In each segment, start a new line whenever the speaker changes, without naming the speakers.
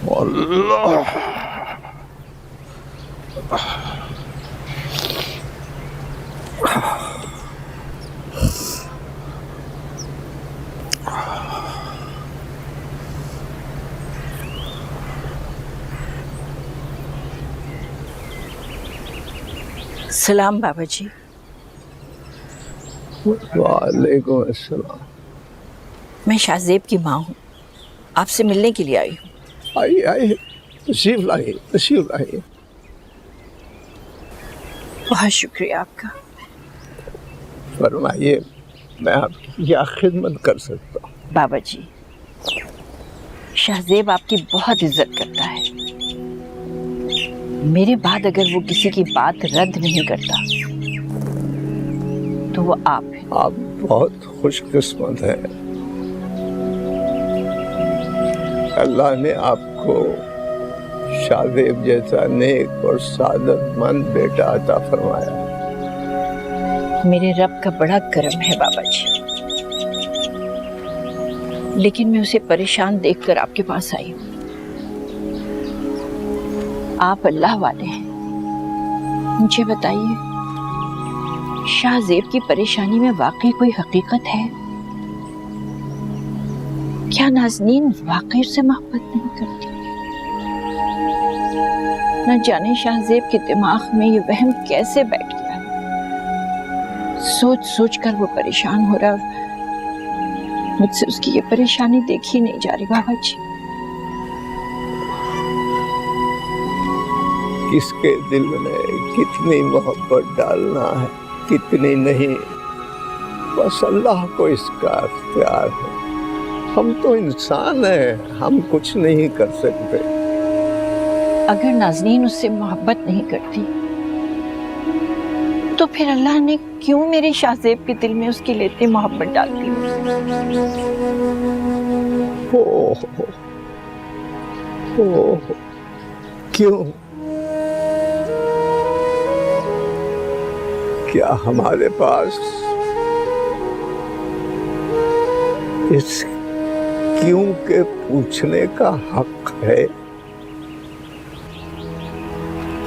अल्लाह।
सलाम बाबा जी।
वालेकुम अस्सलाम।
मैं शाहजेब की माँ हूँ, आपसे मिलने के लिए आई हूँ।
आइए आइए, तशरीफ लाइए तशरीफ लाइए।
बहुत शुक्रिया आपका।
फरमाइए, मैं आपकी क्या खिदमत कर सकता हूँ?
बाबा जी, शाहजेब आपकी बहुत इज्जत करता है। मेरे बाद अगर वो किसी की बात रद्द नहीं करता तो वो आप हैं।
आप बहुत खुशकिस्मत हैं। अल्लाह ने आपको शाहजेब जैसा नेक और सादतमंद बेटा अता फरमाया।
मेरे रब का बड़ा करम है बाबा जी, लेकिन मैं उसे परेशान देखकर आपके पास आई हूँ। आप अल्लाह वाले हैं, मुझे बताइए, शाहजेब की परेशानी में वाकई कोई हकीकत है? क्या नाज़नीन वाकई उससे मोहब्बत नहीं करती? न जाने शाहजेब के दिमाग में ये वहम कैसे बैठ गया है। सोच सोच कर वो परेशान हो रहा है। मुझसे उसकी ये परेशानी देखी नहीं जा रही बाबा जी।
किसके दिल में कितनी मोहब्बत डालना है, कितनी नहीं, बस अल्लाह को इसका इख्तियार है। हम तो इंसान हैं, हम कुछ नहीं कर सकते।
अगर नाज़नीन उससे मोहब्बत नहीं करती तो फिर अल्लाह ने क्यों मेरे शाहजेब के दिल में उसके लिए इतनी मोहब्बत डाल दी?
ओह, ओह, क्यों? क्या हमारे पास इस क्यों के पूछने का हक है?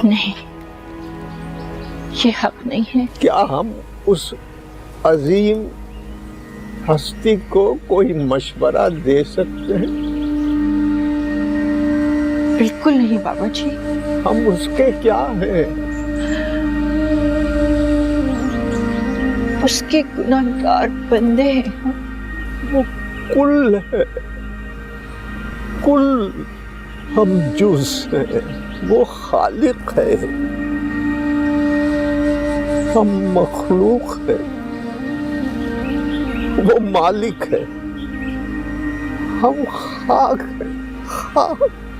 नहीं, ये हक नहीं है।
क्या हम उस अजीम हस्ती को कोई मशवरा दे सकते हैं?
बिल्कुल नहीं बाबा जी।
हम उसके क्या हैं?
उसके गुनाहगार बंदे हैं।
वो कुल है, कुल। हम जुज़ हैं, वो खालिक है। हम मखलूक है, वो मालिक है। हम खाक है,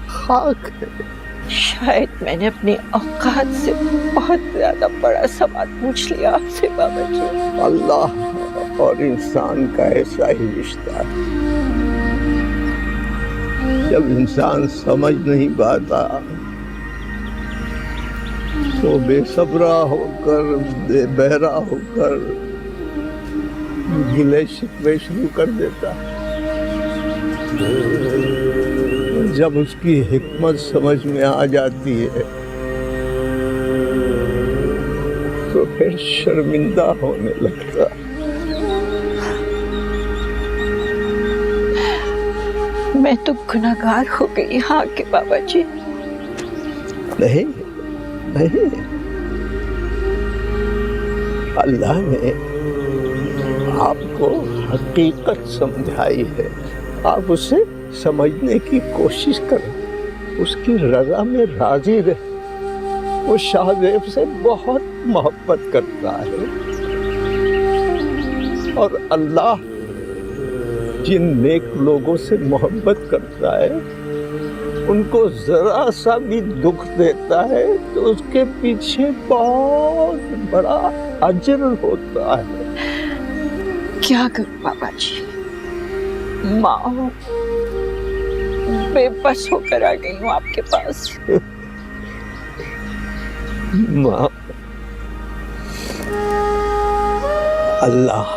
खाक है।
शायद मैंने अपनी औकात से बहुत ज्यादा बड़ा सवाल पूछ लिया आपसे बाबा जी।
अल्लाह और इंसान का ऐसा ही रिश्ता है। जब इंसान समझ नहीं पाता तो बेसब्रा होकर, बेबहरा होकर गिले शिकवे शुरू कर देता है। जब उसकी हिकमत समझ में आ जाती है तो फिर शर्मिंदा होने लगता।
मैं तो गुनाहगार हो गई हाँ के बाबा जी।
नहीं नहीं, अल्लाह ने आपको हकीकत समझाई है। आप उसे समझने की कोशिश करें, उसकी रजा में राजी रहे। वो शाहजेब से बहुत मोहब्बत करता है और अल्लाह जिन नेक लोगों से मोहब्बत करता है उनको जरा सा भी दुख देता है तो उसके पीछे बहुत बड़ा अजर होता है।
क्या करूं बाबा जी, माँ बेबस होकर आ गई हूँ आपके पास।
माँ, अल्लाह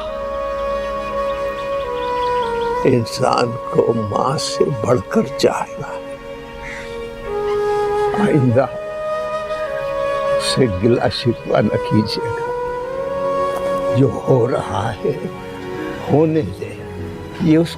इंसान को माँ से बढ़कर चाहता है। आइंदा से गिला शिकवा न कीजिएगा। जो हो रहा है होने दे। ये उस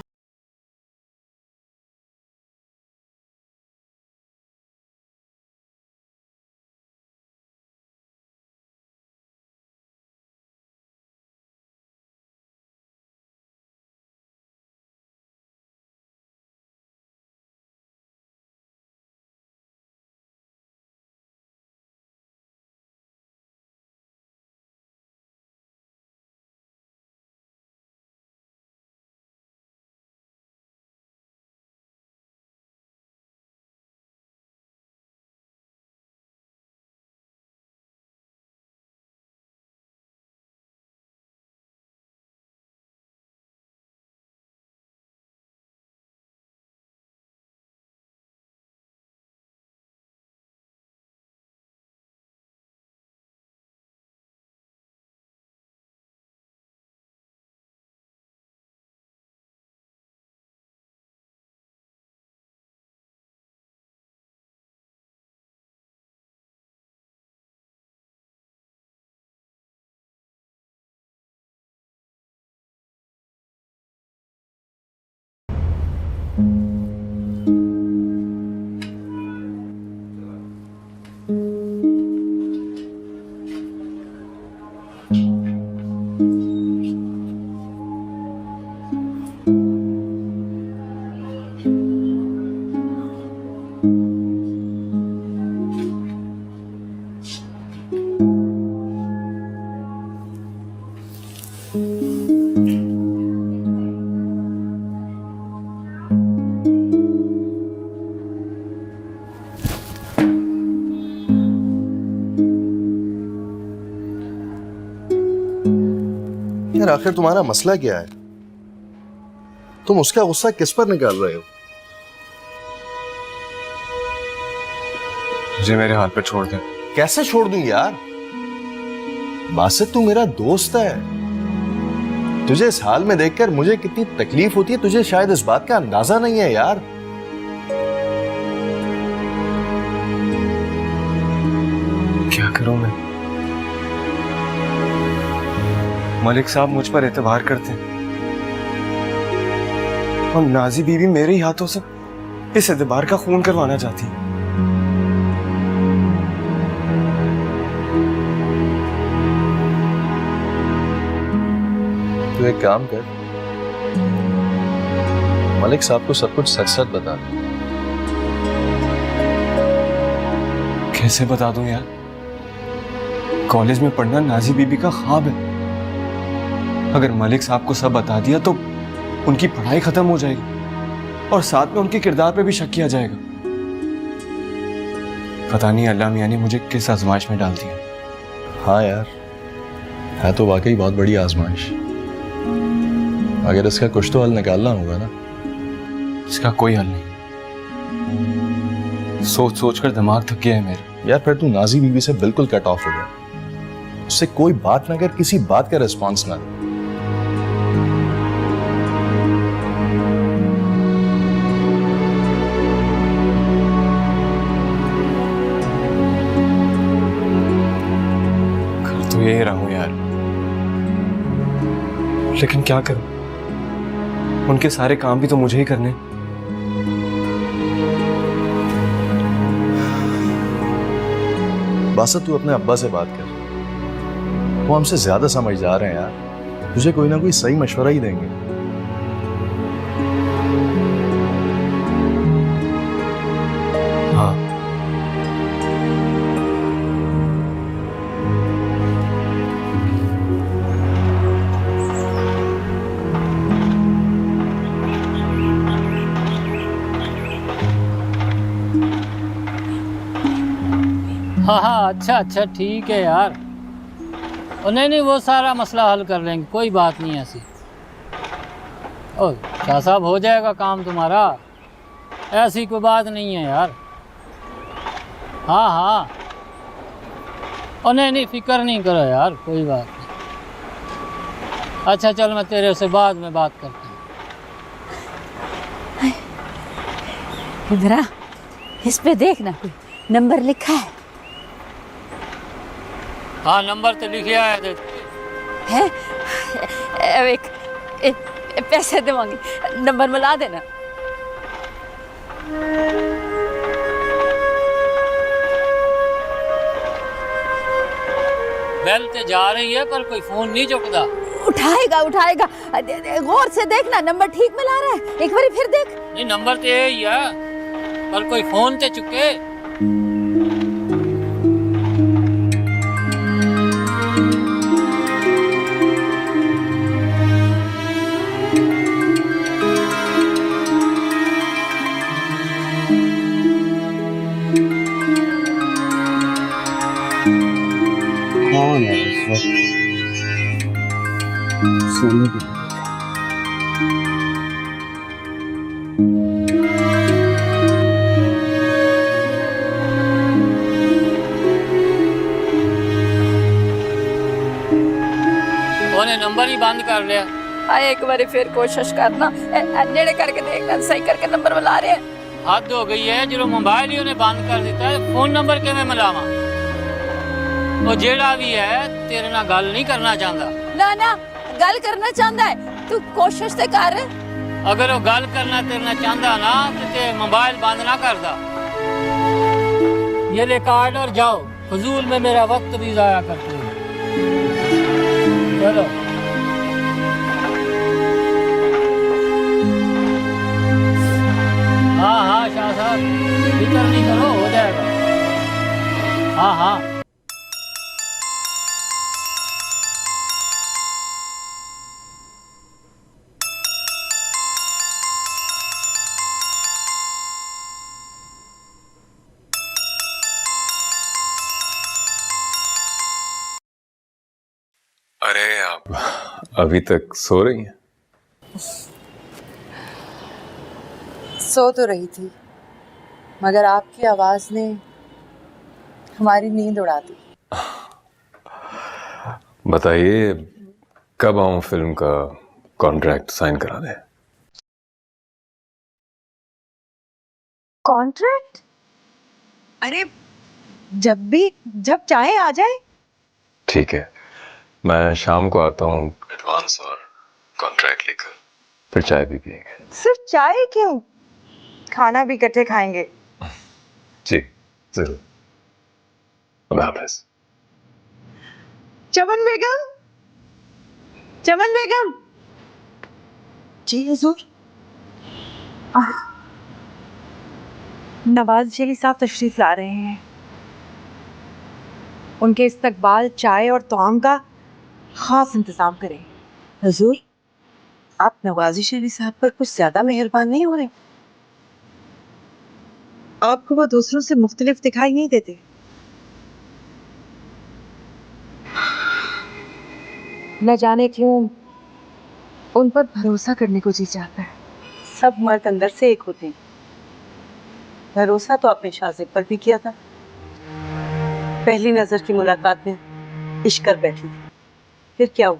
यार आखिर तुम्हारा मसला क्या है? तुम उसका गुस्सा किस पर निकाल रहे हो?
मुझे मेरे हाल पे छोड़ दे।
कैसे छोड़ दूं यार? बासित तू मेरा दोस्त है। तुझे इस हाल में देखकर मुझे कितनी तकलीफ होती है तुझे शायद इस बात का अंदाजा नहीं है यार।
क्या करूं मैं? मलिक साहब मुझ पर एतबार करते हैं और नाजी बीवी मेरे ही हाथों से इस एतबार का खून करवाना चाहती है।
तू एक काम कर, मलिक साहब को सब कुछ सच सच बता दे।
कैसे बता दूं यार? कॉलेज में पढ़ना नाजी बीबी का ख्वाब है। अगर मलिक साहब को सब बता दिया तो उनकी पढ़ाई खत्म हो जाएगी और साथ में उनके किरदार पे भी शक किया जाएगा। पता नहीं अल्लाह मियां ने मुझे किस आजमाइश में डाल दिया।
हाँ यार, है तो वाकई बहुत बड़ी आजमाइश। अगर इसका कुछ तो हल निकालना होगा ना।
इसका कोई हल नहीं। सोच सोच कर दिमाग थक गया है मेरा।
यार फिर तू नाजी बीवी से बिल्कुल कट ऑफ हो गया। उससे कोई बात ना कर, किसी बात का रिस्पॉन्स ना दे।
कर तो यही रहा हूं यार, लेकिन क्या करूं? उनके सारे काम भी तो मुझे ही करने।
बासित तू अपने अब्बा से बात कर। वो हमसे ज्यादा समझदार हैं यार। तुझे कोई ना कोई सही मशवरा ही देंगे।
हाँ,
हाँ अच्छा अच्छा ठीक है यार। नहीं नहीं वो सारा मसला हल कर लेंगे, कोई बात नहीं ऐसी। ओ शाह साहब हो जाएगा काम तुम्हारा, ऐसी कोई बात नहीं है यार। हाँ हाँ नहीं नहीं फिक्र नहीं करो यार, कोई बात नहीं। अच्छा चल मैं तेरे से बाद में बात करता हूँ।
इधर इस पे देखना, कोई नंबर लिखा है?
हाँ नंबर तो लिखे आए
है? पैसे देवांगी, नंबर मिला देना।
बेल ते जा रही है पर कोई फोन नहीं चुकता।
उठाएगा उठाएगा, गौर से देखना, नंबर ठीक मिला रहा है, एक बार फिर देख।
नहीं नंबर तो यही है पर कोई फोन ते चुके।
कौन है इस वक्त सोने के लिए?
उन्हें नंबर ही बंद कर लिया।
आए एक बार फिर कोशिश करना, नेड़े करके देखना, सही करके नंबर मिला रहे हैं।
हद हो गई है, जो मोबाइल ही उन्हें बंद कर देता है, फोन नंबर किवें मिलावा? वो जेड़ा भी है तेरे नाल गल नहीं करना चाहता।
ना ना, गल करना चाहता है, तू कोशिश तो कर।
अगर वो गल करना तेरे नाल चाहता ना तो ते मोबाइल बंद ना करदा। ये ले कार्ड और जाओ, फजूल में मेरा वक्त भी जाया करते हो। चलो हाँ हाँ शाह साहब, फिक्र नहीं करो, हो जाएगा। हाँ हाँ
अरे आप अभी तक सो रही हैं?
सो तो रही थी, मगर आपकी आवाज ने हमारी नींद उड़ा दी।
बताइए कब आऊं फिल्म का कॉन्ट्रैक्ट साइन कराने?
कॉन्ट्रैक्ट? अरे जब चाहे आ जाए।
ठीक है, मैं शाम को आता हूँ एडवांस और कॉन्ट्रैक्ट लेकर, फिर चाय भी पियेंगे।
सिर्फ चाय क्यों, खाना भी इकट्ठे खाएंगे।
जी जरूर। अल्लाह हाफ़िज़।
चमन बेगम, चमन बेगम। जी हुजूर। नवाज शरीफ साहब तशरीफ ला रहे हैं, उनके इस्तकबाल चाय और तौम का खास इंतजाम करें। हुजूर, आप नवाजी शरीफ साहब पर कुछ ज्यादा मेहरबान नहीं हो रहे? आपको वो दूसरों से मुख्तलिफ दिखाई नहीं देते? न जाने क्यों उन पर भरोसा करने को जी चाहता है। सब मर्द अंदर से एक होते हैं। भरोसा तो आपने शाहजेब पर भी किया था, पहली नजर की मुलाकात में इश्क कर बैठी थी, फिर क्या हुआ?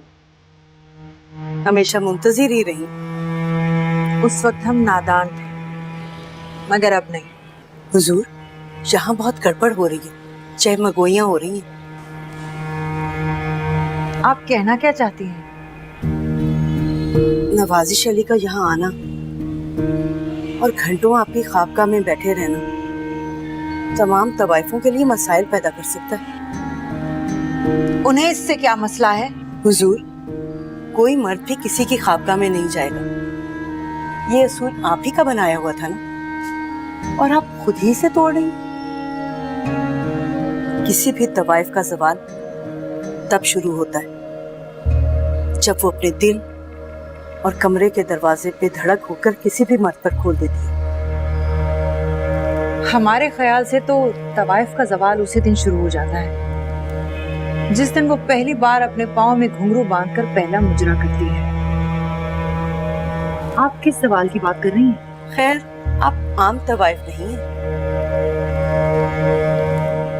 हमेशा मुंतजिर ही रही। उस वक्त हम नादान थे, मगर अब नहीं। हुजूर, यहाँ बहुत गड़बड़ हो रही है, चहमगोइयाँ हो रही हैं। आप कहना क्या चाहती हैं? नवाजिश अली का यहाँ आना और घंटों आपकी ख्वाबगाह में बैठे रहना तमाम तवाइफों के लिए मसाइल पैदा कर सकता है। उन्हें इससे क्या मसला है? हुजूर, कोई मर्द भी किसी की ख्वाबगाह में नहीं जाएगा। ये असूल आप ही का बनाया हुआ था ना, और आप खुद ही से तोड़ रही। किसी भी तवाइफ का ज़वाल तब शुरू होता है जब वो अपने दिल और कमरे के दरवाजे पे धड़क होकर किसी भी मर्द पर खोल देती है। हमारे ख्याल से तो तवाइफ का ज़वाल उसी दिन शुरू हो जाता है जिस दिन वो पहली बार अपने पाँव में घुंघरू बांधकर पहला मुजरा करती है। आप किस सवाल की बात कर रही हैं? खैर, आप आम तवाइफ नहीं हैं,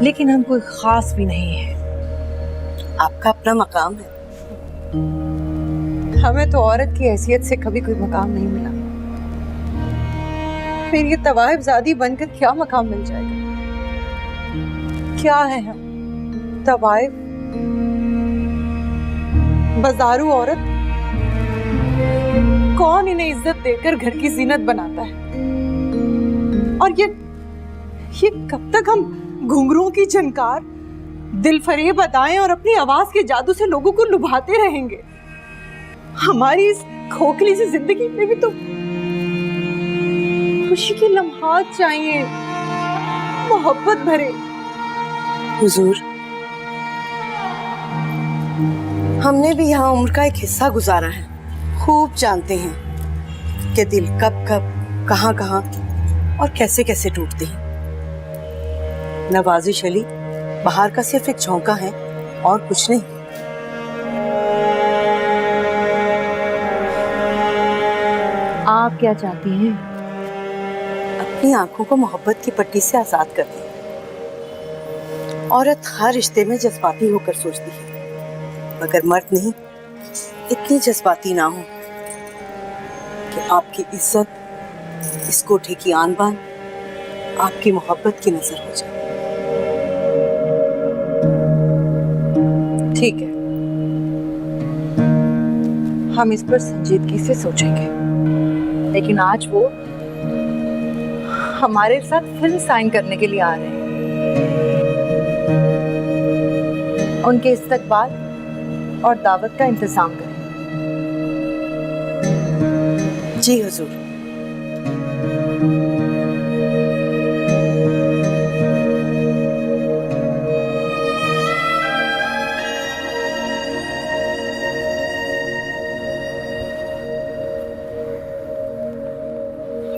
लेकिन हम कोई खास भी नहीं है। आपका अपना मकाम है। हमें तो औरत की हैसियत से कभी कोई मकाम नहीं मिला, फिर ये तवाइफ ज़ादी बनकर क्या मकाम मिल जाएगा? क्या है हम? तवाए बाजारू औरत? कौन इन्हें इज्जत देकर घर की जीनत बनाता है? और ये कब तक हम घुंघरुओं की झनकार, दिलफरेब अदाएं और अपनी आवाज के जादू से लोगों को लुभाते रहेंगे? हमारी इस खोखली सी जिंदगी में भी तो खुशी के लम्हात चाहिए, मोहब्बत भरे। हुजूर, हमने भी यहाँ उम्र का एक हिस्सा गुजारा है, खूब जानते हैं कि दिल कब कब, कहाँ कहाँ और कैसे कैसे टूटते हैं। नवाजिश अली बाहर का सिर्फ एक झोंका है और कुछ नहीं।
आप क्या चाहती हैं?
अपनी आंखों को मोहब्बत की पट्टी से आजाद कर दी। औरत हर रिश्ते में जज्बाती होकर सोचती है, मगर मर्द नहीं, इतनी जज्बाती ना हो कि आपकी इज्जत, इस कोठे की आन बान आपकी मोहब्बत की नजर हो जाए। ठीक है, हम इस पर संजीदगी से सोचेंगे, लेकिन आज वो हमारे साथ फिल्म साइन करने के लिए आ रहे हैं। उनके इस्तकबाल और दावत का इंतजाम करें। जी हुजूर।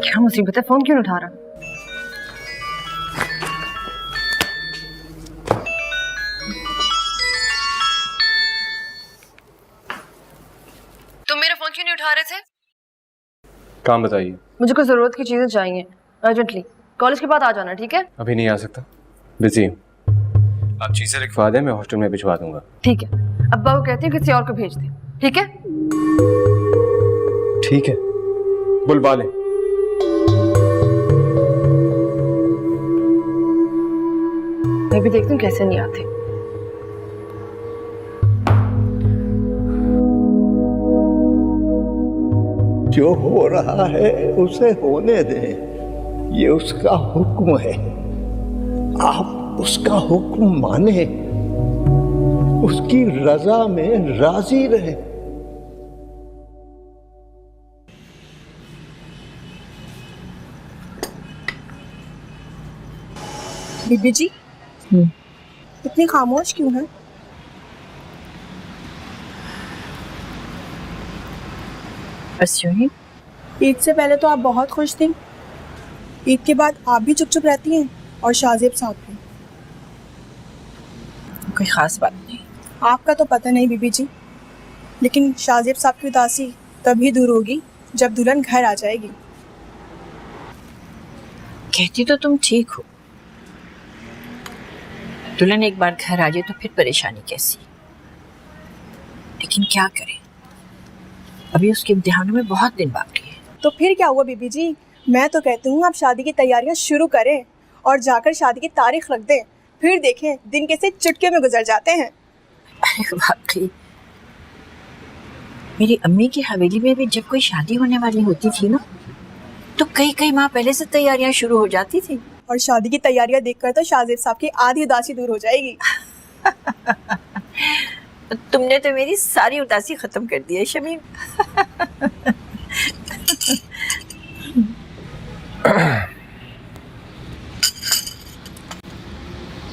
क्या मुसीबत है? फोन क्यों नहीं उठा रहा? तुम मेरा फोन क्यों नहीं उठा रहे थे?
काम बताइए।
मुझे कुछ जरूरत की चीजें चाहिए अर्जेंटली। कॉलेज के बाद आ जाना, ठीक है?
अभी नहीं आ सकता, बिजी हूँ। आप चीजें लिखवा दें, मैं हॉस्टल में भिजवा दूंगा।
ठीक है, अब्बा वो कहते हैं किसी और को भेज दे, ठीक है?
ठीक है, बुलवा लें।
मैं भी देखती हूँ कैसे नहीं आते।
जो हो रहा है उसे होने दें, ये उसका हुक्म है। आप उसका हुक्म माने, उसकी रजा में राजी रहे।
बीबी जी, इतनी खामोश क्यों है?
बस यूं ही।
ईद से पहले तो आप बहुत खुश थी, ईद के बाद आप भी चुप चुप रहती हैं और शाहजेब साहब भी।
कोई खास बात नहीं।
आपका तो पता नहीं बीबी जी, लेकिन शाहजेब साहब की उदासी तभी दूर होगी जब दुल्हन घर आ जाएगी।
कहती तो तुम ठीक हो, दुल्हन एक बार घर आ जाए तो फिर परेशानी कैसी। लेकिन क्या करें, अभी उसके इम्तिहानों में बहुत दिन बाकी है।
तो फिर क्या हुआ बीबी जी? मैं तो कहती हूँ आप शादी की तैयारियां शुरू करें और जाकर शादी की तारीख रख दें, फिर देखें दिन कैसे चुटकी में गुजर जाते हैं।
अरे वाकई, मेरी अम्मी की हवेली में भी जब कोई शादी होने वाली होती थी ना, तो कई माह पहले से तैयारियां शुरू हो जाती थी।
और शादी की तैयारियां देखकर तो शाहजेब साहब की आधी उदासी दूर हो जाएगी।
तुमने तो मेरी सारी उदासी खत्म कर दी है शमीम।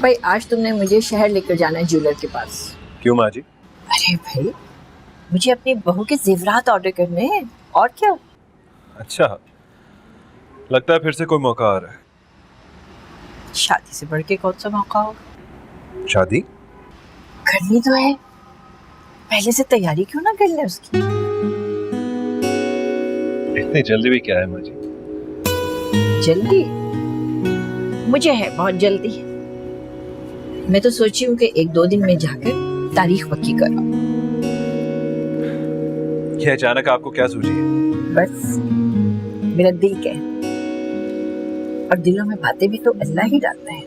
भाई, आज तुमने मुझे शहर लेकर जाना है ज्वेलर के पास।
क्यों माँ जी?
अरे भाई, मुझे अपनी बहू के जेवरात ऑर्डर करने हैं, और क्या।
अच्छा, लगता है फिर से कोई मौका आ रहा है।
शादी से बढ़ के कौन सा मौका होगा?
शादी
करनी तो है, पहले से तैयारी क्यों ना कर ले उसकी।
इतनी जल्दी भी क्या है माँ जी?
जल्दी मुझे है, बहुत जल्दी। मैं तो सोची हूँ कि 1-2 दिन में जाकर तारीख पक्की करो।
ये अचानक आपको क्या सूझी है?
बस मेरा दिल कहे, और दिलों में बातें भी तो अल्लाह ही डालता है।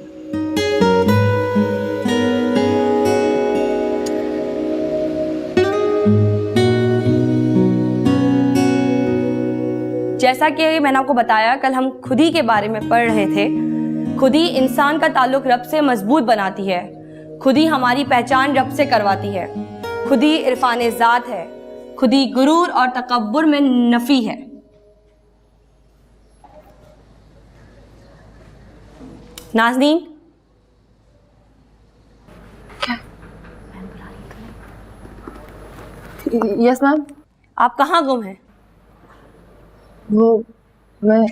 जैसा कि मैंने आपको बताया, कल हम खुदी के बारे में पढ़ रहे थे। खुदी इंसान का ताल्लुक रब से मजबूत बनाती है। खुदी हमारी पहचान रब से करवाती है। खुदी इरफान ज़ात है। खुदी गुरूर और तकब्बुर में नफी है। Nazneen,
yes ma'am.
आप कहाँ गुम हैं?
वो मैं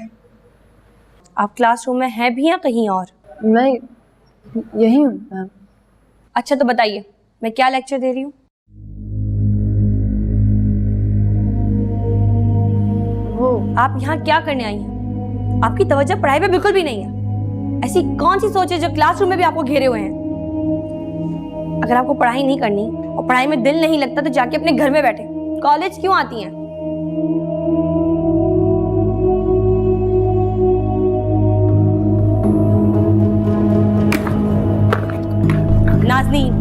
आप क्लासरूम में हैं भी या कहीं और?
मैं यही हूँ मैम।
अच्छा, तो बताइए मैं क्या लेक्चर दे रही हूँ?
वो
आप यहाँ क्या करने आई हैं? आपकी तवज्जो पढ़ाई पे बिल्कुल भी नहीं है। ऐसी कौन सी सोच है जो क्लासरूम में भी आपको घेरे हुए हैं? अगर आपको पढ़ाई नहीं करनी और पढ़ाई में दिल नहीं लगता तो जाके अपने घर में बैठे। कॉलेज क्यों आती हैं? नाज़नीन,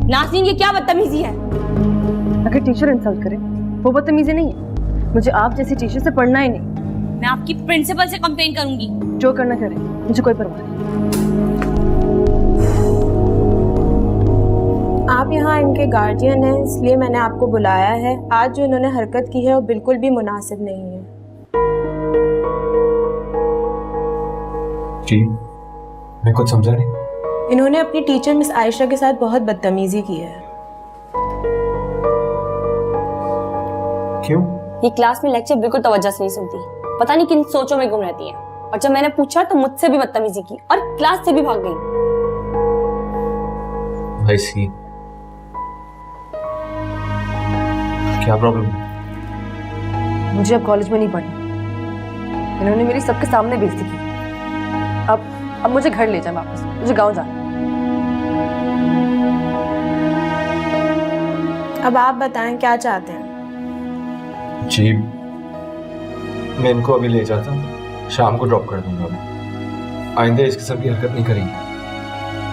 नाज़नीन, ये क्या बदतमीजी है?
अगर टीचर इंसल्ट करे वो बदतमीजी नहीं है। मुझे आप जैसी टीचर से पढ़ना ही नहीं।
मैं आपकी प्रिंसिपल से कंप्लेन करूंगी।
जो करना करे, मुझे कोई परवाह नहीं।
आप यहाँ इनके गार्जियन हैं, इसलिए मैंने आपको बुलाया है। आज जो इन्होंने हरकत की है वो बिल्कुल भी मुनासिब नहीं है।
जी, मैं कुछ समझा नहीं।
इन्होंने अपनी टीचर मिस आयशा के साथ बहुत बदतमीजी की है।
क्यों?
ये क्लास में लेक्चर बिल्कुल तवज्जो से नहीं सुनती, पता नहीं किन सोचों में गुम रहती है। और जब मैंने पूछा तो मुझसे भी बदतमीजी की और क्लास से भी भाग गई।
I see. क्या प्रॉब्लम है?
मुझे अब कॉलेज में नहीं पढ़ना। इन्होंने मेरी सबके सामने बेइज्जती की। अब मुझे घर ले जाए वापस। मुझे गांव जाना।
अब आप बताएं क्या चाहते हैं?
जी, मैं इनको अभी ले जाता हूँ, शाम को ड्रॉप कर दूंगा मैं। आइंदा इस किस्म की हरकत नहीं करेंगे।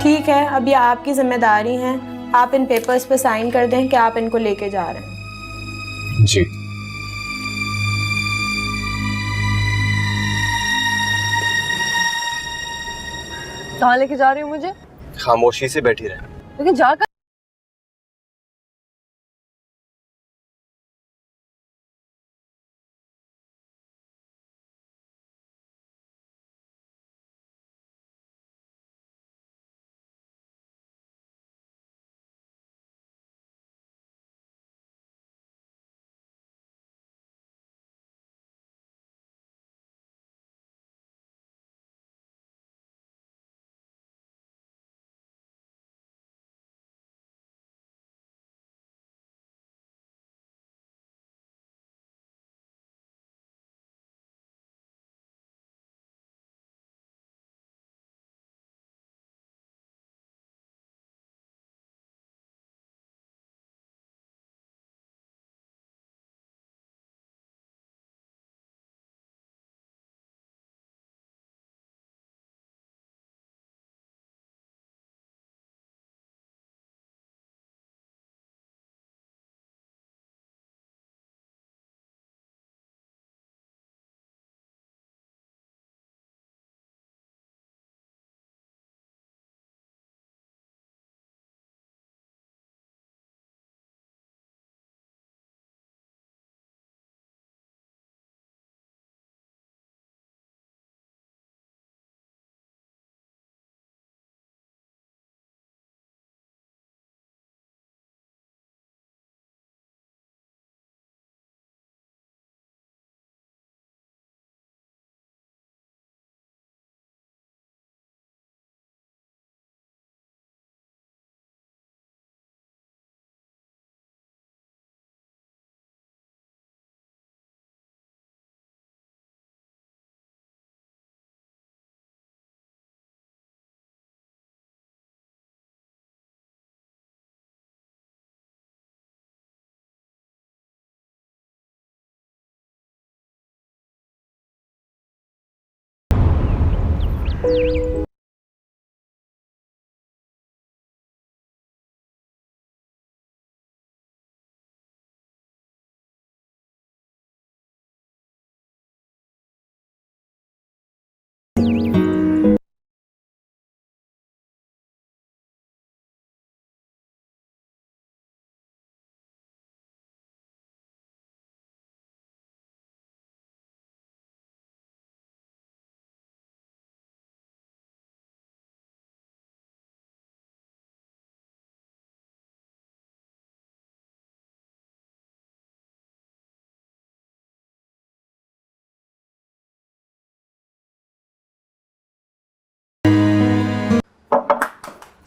ठीक है, अब ये आपकी जिम्मेदारी है। आप इन पेपर्स पे साइन कर दें कि आप इनको लेके जा रहे हैं।
जी।
कहाँ लेके जा रही हूँ मुझे?
खामोशी से बैठी रहे।
लेकिन जाकर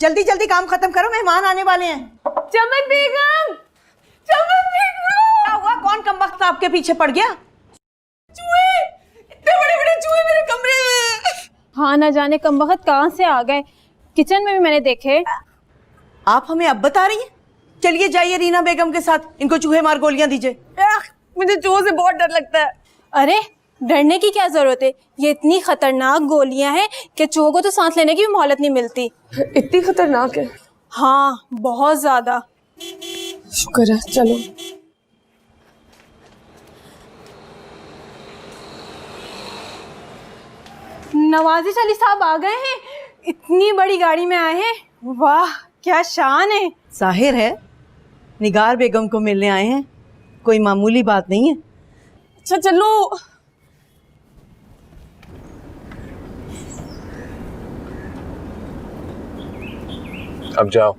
जल्दी जल्दी काम खत्म करो, मेहमान आने वाले हैं।
चमन बेगम, चमन बेगम,
क्या हुआ? कौन कमबख्त आपके पीछे पड़ गया?
चूहे, इतने बड़े बड़े चूहे मेरे कमरे में।
हाँ, ना जाने कमबख्त कहाँ से आ गए। किचन में भी मैंने देखे।
आप हमें अब बता रही हैं? चलिए जाइए रीना बेगम के साथ, इनको चूहे मार गोलियां दीजिए।
मुझे चूहों से बहुत डर लगता है।
अरे डरने की क्या जरूरत है, ये इतनी खतरनाक गोलियां हैं कि चूहों को तो सांस लेने की भी मोहलत नहीं मिलती।
इतनी खतरनाक है?
हाँ, बहुत ज्यादा।
शुक्र है। चलो
नवाजिश अली साहब आ गए हैं, इतनी बड़ी गाड़ी में आए हैं। वाह क्या शान है।
जाहिर है निगार बेगम को मिलने आए हैं, कोई मामूली बात नहीं है।
अच्छा चलो।
अब जाओ।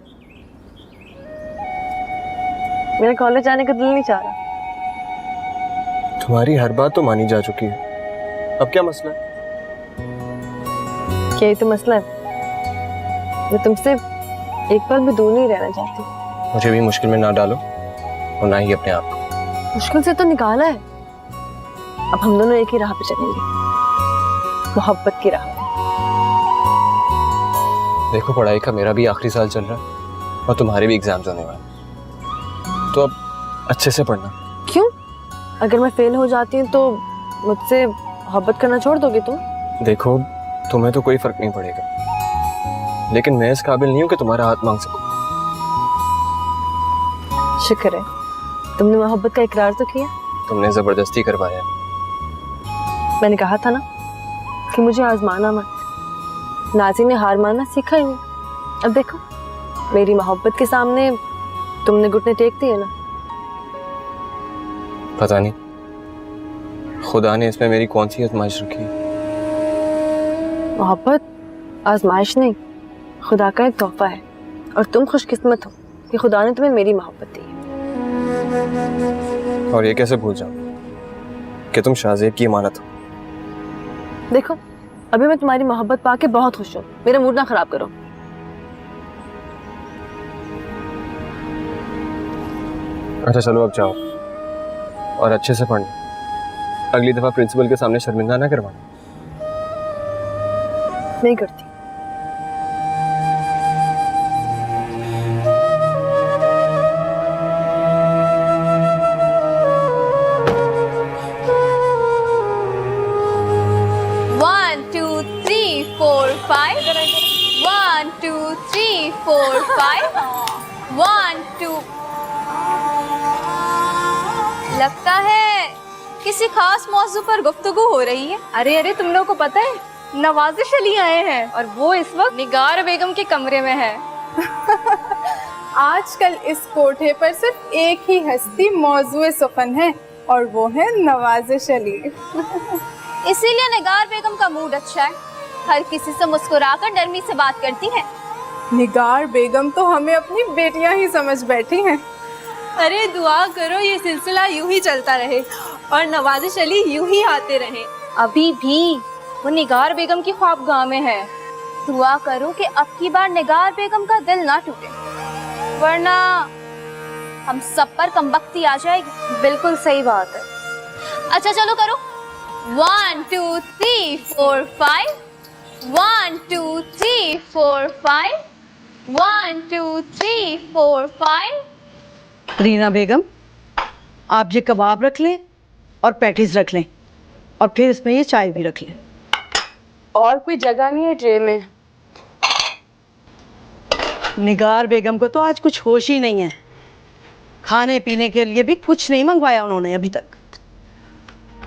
मेरा कॉलेज जाने का दिल नहीं चाह रहा।
तुम्हारी हर बात तो मानी जा चुकी है, अब क्या मसला है?
क्या ये तो मसला है? मैं तुमसे एक पल भी दूर नहीं रहना चाहती।
मुझे भी मुश्किल में ना डालो और ना ही अपने आप को।
मुश्किल से तो निकाला है, अब हम दोनों एक ही राह पे चलेंगे, मोहब्बत की राह पे।
देखो पढ़ाई का मेरा भी आखिरी साल चल रहा है और तुम्हारे भी एग्जाम्स होने वाले, तो अब अच्छे से पढ़ना।
क्यों? अगर मैं फेल हो जाती हूँ तो मुझसे मोहब्बत करना छोड़ दोगे तुम?
देखो तुम्हें तो कोई फर्क नहीं पड़ेगा, लेकिन मैं इस काबिल नहीं हूँ कि तुम्हारा हाथ मांग सकूं।
शुक्र है तुमने मोहब्बत का इकरार तो किया।
तुमने जबरदस्ती करवाया।
मैंने कहा था ना कि मुझे आजमाना मत। नाजी ने हार मानना सीखा ही नहीं। अब देखो मेरी मोहब्बत के सामने तुमने घुटने टेक दिए ना।
पता नहीं खुदा ने इसमें मेरी कौन सी आजमाइश रखी।
मोहब्बत आजमाइश नहीं, खुदा का एक तोहफा है, और तुम खुशकिस्मत हो कि खुदा ने तुम्हें मेरी मोहब्बत दी है।
और ये कैसे भूल जाऊं कि तुम शाहजेब की अमानत हो।
देखो अभी मैं तुम्हारी मोहब्बत पाके बहुत खुश हूँ, मेरा मूड ना खराब करो।
अच्छा चलो अब जाओ और अच्छे से पढ़ना, अगली दफा प्रिंसिपल के सामने शर्मिंदा ना करवाना।
नहीं करती।
लगता है किसी खास मौजू पर गुफ्तगू हो रही है। अरे अरे तुम लोगों को पता है नवाजिश अली आए हैं और वो इस वक्त निगार बेगम के कमरे में है।
आजकल इस कोठे पर सिर्फ एक ही हस्ती मौजूए सुखन है और वो है नवाजिश अली।
इसीलिए निगार बेगम का मूड अच्छा है, हर किसी से मुस्कुराकर नरमी से बात करती है।
निगार बेगम तो हमें अपनी बेटियां ही समझ बैठी हैं।
अरे दुआ करो ये सिलसिला यूं ही चलता रहे और नवाजिश अली यूं ही आते रहे। अभी भी वो निगार बेगम की ख्वाबगाह में है। दुआ करो कि अब की बार निगार बेगम का दिल ना टूटे, वरना हम सब पर कमबख्ती आ जाएगी। बिल्कुल सही बात है। अच्छा चलो करो 1 2 3 4 5 1 2 3 4 5 1 2 3 4 5।
रीना बेगम आप ये कबाब रख लें और पैटीज रख लें और फिर इसमें ये चाय भी रख लें।
और कोई जगह नहीं है ट्रे में।
निगार बेगम को तो आज कुछ होश ही नहीं है, खाने पीने के लिए भी कुछ नहीं मंगवाया उन्होंने अभी तक।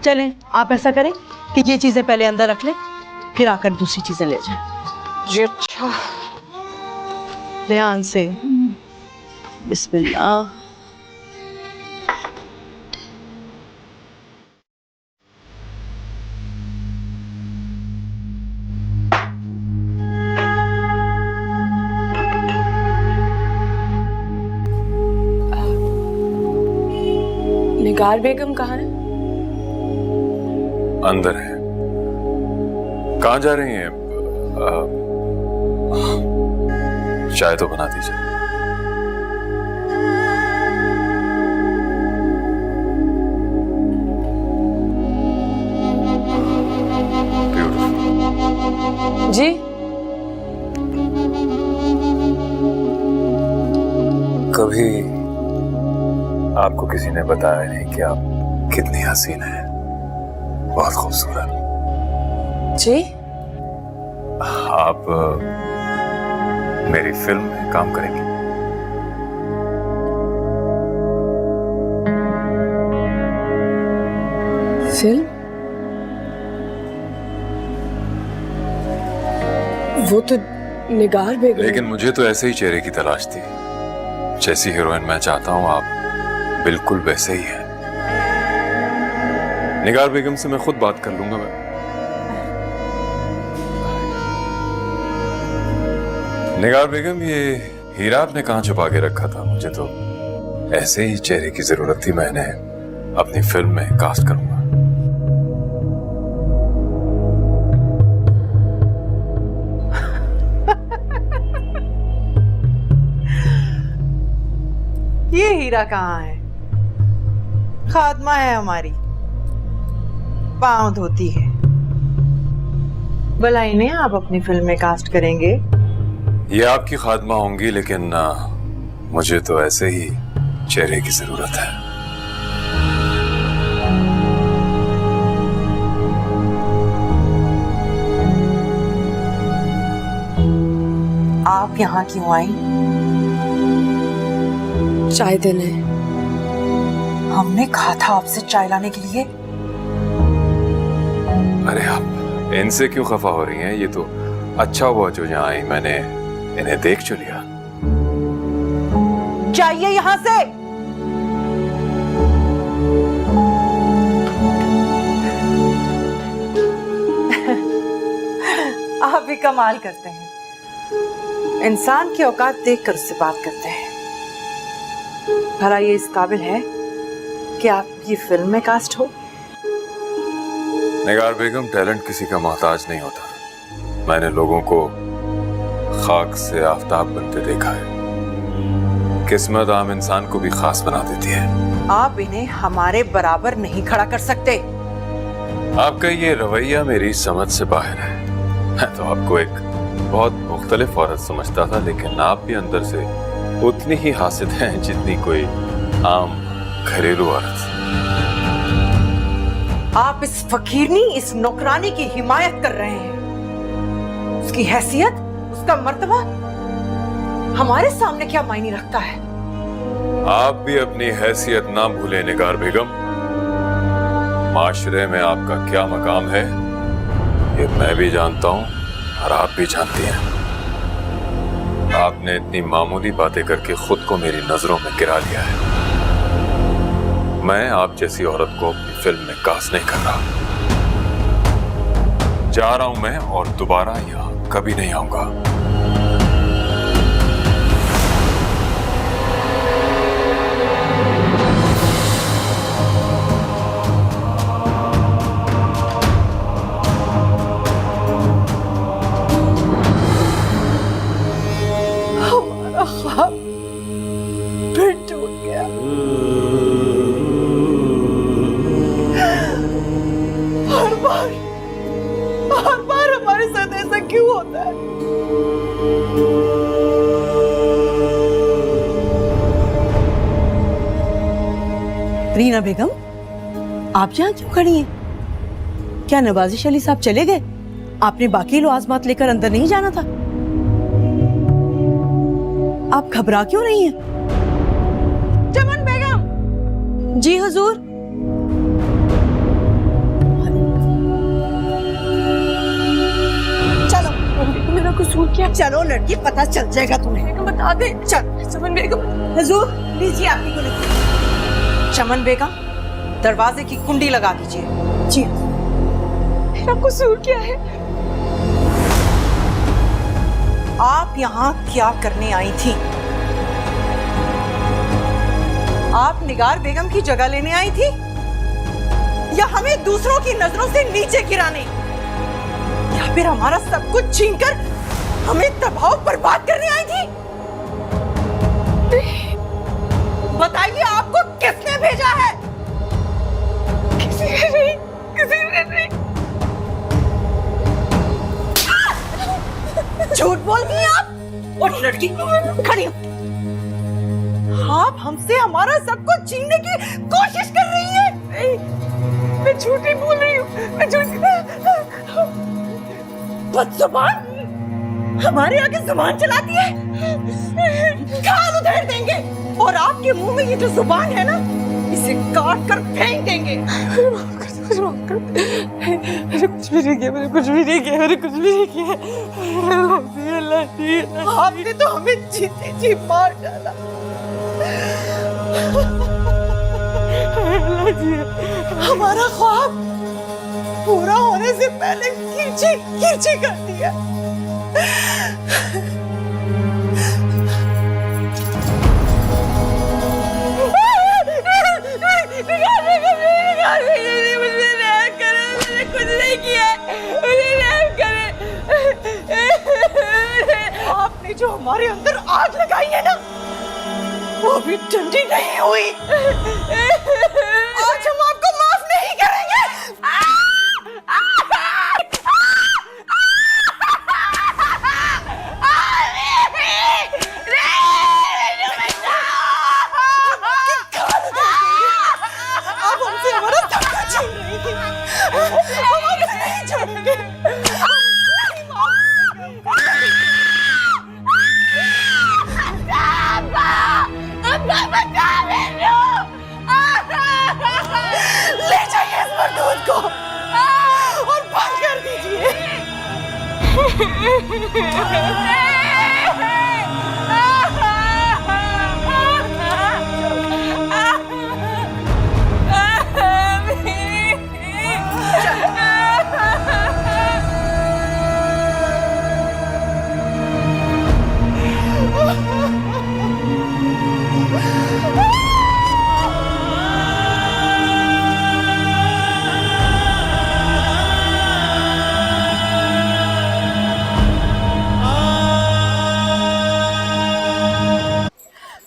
चलें आप ऐसा करें कि ये चीज़ें पहले अंदर रख लें, फिर आकर दूसरी चीज़ें ले जाएं। जी अच्छा। ध्यान से। बिस्मिल्लाह।
निगार बेगम कहाँ है?
अंदर है। कहाँ जा रही हैं? चाय तो बना दीजिए।
जी
कभी आपको किसी ने बताया नहीं कि आप कितनी हसीन हैं, बहुत खूबसूरत।
जी
आप मेरी फिल्म में काम करेंगी?
फिल्म? वो तो निगार बेगम।
लेकिन मुझे तो ऐसे ही चेहरे की तलाश थी, जैसी हीरोइन मैं चाहता हूं आप बिल्कुल वैसे ही हैं। निगार बेगम से मैं खुद बात कर लूंगा। मैं निगार बेगम, ये हीरा आपने कहाँ छुपा के रखा था? मुझे तो ऐसे ही चेहरे की जरूरत थी, मैंने अपनी फिल्म में कास्ट करूंगा।
ये हीरा कहाँ है? खादमा है हमारी, पांव धोती है। भला इन्हें आप अपनी फिल्म में कास्ट करेंगे?
ये आपकी खादमा होंगी, लेकिन मुझे तो ऐसे ही चेहरे की जरूरत है।
आप यहाँ क्यों आई? चाय देने। हमने कहा था आपसे चाय लाने के लिए।
अरे आप इनसे क्यों खफा हो रही हैं? ये तो अच्छा हुआ जो यहाँ आई, मैंने इन्हें देख चु लिया।
जाइए यहाँ से। आप भी कमाल करते हैं, इंसान की औकात देखकर उससे बात करते हैं। भला ये इस काबिल है कि आपकी फिल्म में कास्ट हो?
निगार बेगम, टैलेंट किसी का मोहताज नहीं होता। मैंने लोगों को खाक से आफताब बनते देखा है। किस्मत आम इंसान को भी खास बना देती है।
आप इन्हें हमारे बराबर नहीं खड़ा कर सकते।
आपका ये रवैया मेरी समझ से बाहर है। मैं तो आपको एक बहुत मुख्तलिफ औरत समझता था, लेकिन आप भी अंदर से उतनी ही हासिद हैं जितनी कोई आम घरेलू औरत।
आप इस फकीरनी, इस नौकरानी की हिमायत कर रहे हैं। उसकी हैसियत, उसका मर्तबा हमारे सामने क्या मायने रखता है?
आप भी अपनी हैसियत ना भूलें निगार बेगम। माशरे में आपका क्या मकाम है ये मैं भी जानता हूं और आप भी जानती हैं। आपने इतनी मामूली बातें करके खुद को मेरी नजरों में गिरा लिया है। मैं आप जैसी औरत को अपनी फिल्म में कास्ट नहीं कर रहा। जा रहा हूं मैं और दोबारा यहां कभी नहीं आऊंगा।
फिर टूट गया। हर बार हमारे साथ ऐसा क्यों होता है? रीना बेगम, आप यहाँ क्यों खड़ी हैं? क्या नवाजिश अली साहब चले गए? आपने बाकी लवाज़मात लेकर अंदर नहीं जाना था? आप घबरा क्यों रही हैं? चमन बेगम। जी हुजूर। चलो, मेरा कसूर क्या? चलो लड़की, पता चल जाएगा तुम्हें। बता दे। चल चमन बेगम। हुजूर, लीजिए आपकी कुंडी। चमन बेगम, दरवाजे की कुंडी लगा दीजिए। जी। मेरा कसूर क्या है? आप यहाँ क्या करने आई थी? आप निगार बेगम की जगह लेने आई थी या हमें दूसरों की नजरों से नीचे गिराने, या फिर हमारा सब कुछ छीनकर हमें तबाह बर्बाद करने आई थी? बताइए आपको किसने भेजा है? किसी ने नहीं, किसी ने नहीं। झूठ बोलती हैं आप। उठ लड़की, खड़ी हो। आप हमसे हमारा सब कुछ छीनने की कोशिश कर रही है। नहीं, मैं झूठ नहीं बोल रही हूँ, मैं झूठ। बदजुबान, हमारे आगे जुबान चलाती है। कान उधेड़ देंगे और आपके मुंह में ये जो जुबान है ना, इसे काट कर फेंक देंगे। मैंने कुछ भी नहीं किया, मैंने कुछ भी नहीं किया, मैंने कुछ भी नहीं किया। आपने तो हमें जीते जी मार डाला। हमारा ख्वाब पूरा होने से पहले किरची किरची कर दिया। आपने जो हमारे अंदर आग लगाई है ना, वो भी ठंडी नहीं हुई। आज हम आपको माफ नहीं करेंगे। आप हमसे हमारा सब कुछ छीन रही थी। हम आपसे नहीं छोड़ेंगे। ले जाइए इस मरदूद को और बंद कर दीजिए।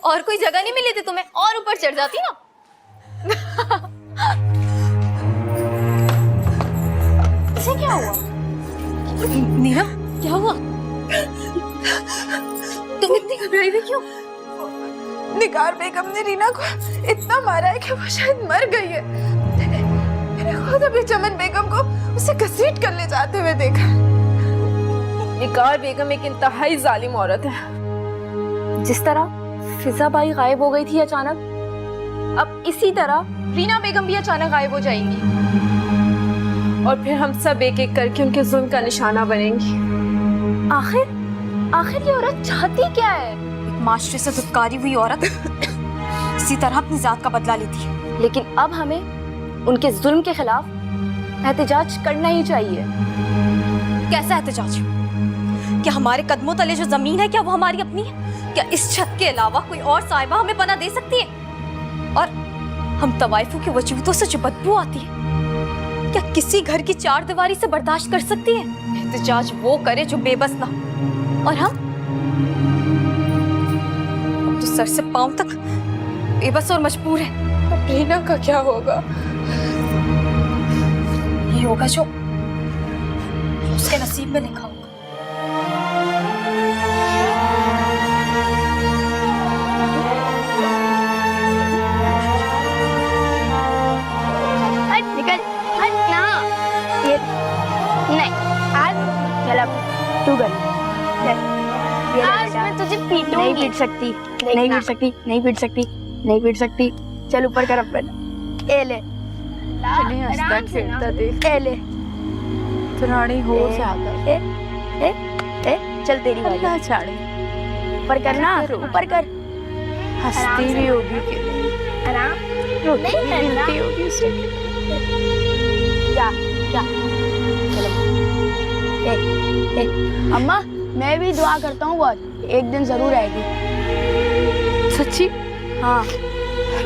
और कोई जगह नहीं मिली थी तुम्हें, और ऊपर चढ़ जाती ना। इसे क्या हुआ? नीरव, क्या हुआ? तुम इतनी घबराई हुई क्यों?
निगार बेगम ने रीना को इतना मारा है कि वो शायद मर गई है। मैंने खुद अभी चमन बेगम को उसे घसीट कर ले जाते हुए देखा।
निगार बेगम एक इंतहाई जालिम औरत है। जिस तरह फिजा बाई गायब हो गई थी अचानक, अब इसी तरह रीना बेगम भी अचानक गायब हो जाएंगी और फिर हम सब एक एक करके उनके जुल्म का निशाना बनेंगे। आखिर ये औरत चाहती क्या है?
एक माशरे से धुतकारी हुई औरत इसी तरह अपनी जात का बदला लेती है।
लेकिन अब हमें उनके जुल्म के खिलाफ एहतजाज करना ही चाहिए।
कैसा एहतजाज? क्या हमारे कदमों तले जो जमीन है, क्या वो हमारी अपनी है? क्या इस छत के अलावा कोई और साहिबा हमें पनाह दे सकती है? और हम तवाइफों के वजूदों से जो बदबू आती है, क्या किसी घर की चार दीवारी से बर्दाश्त कर सकती है? एहतजाज वो करे जो बेबस ना, और हम तो सर से पांव तक बेबस और मजबूर है।
रीना का क्या होगा?
ये होगा जो उसके नसीब में लिखा होगा।
तू कर। आज मैं तुझे पीटूंगी। नहीं पीट सकती, नहीं पीट सकती, नहीं पीट सकती, नहीं पीट सकती। चल ऊपर कर अपन। ए ले, हंसता खेलता देख। ए ले,
रानी हो से आकर।
ए चल तेरी बारी।
छाड़े
ऊपर करना, ऊपर कर।
हंसती भी होगी कि
आराम
नहीं करना होगी उसे।
क्या क्या? चलो। ए अम्मा, मैं भी दुआ करता हूँ बहुत, एक दिन जरूर आएगी।
सच्ची?
हाँ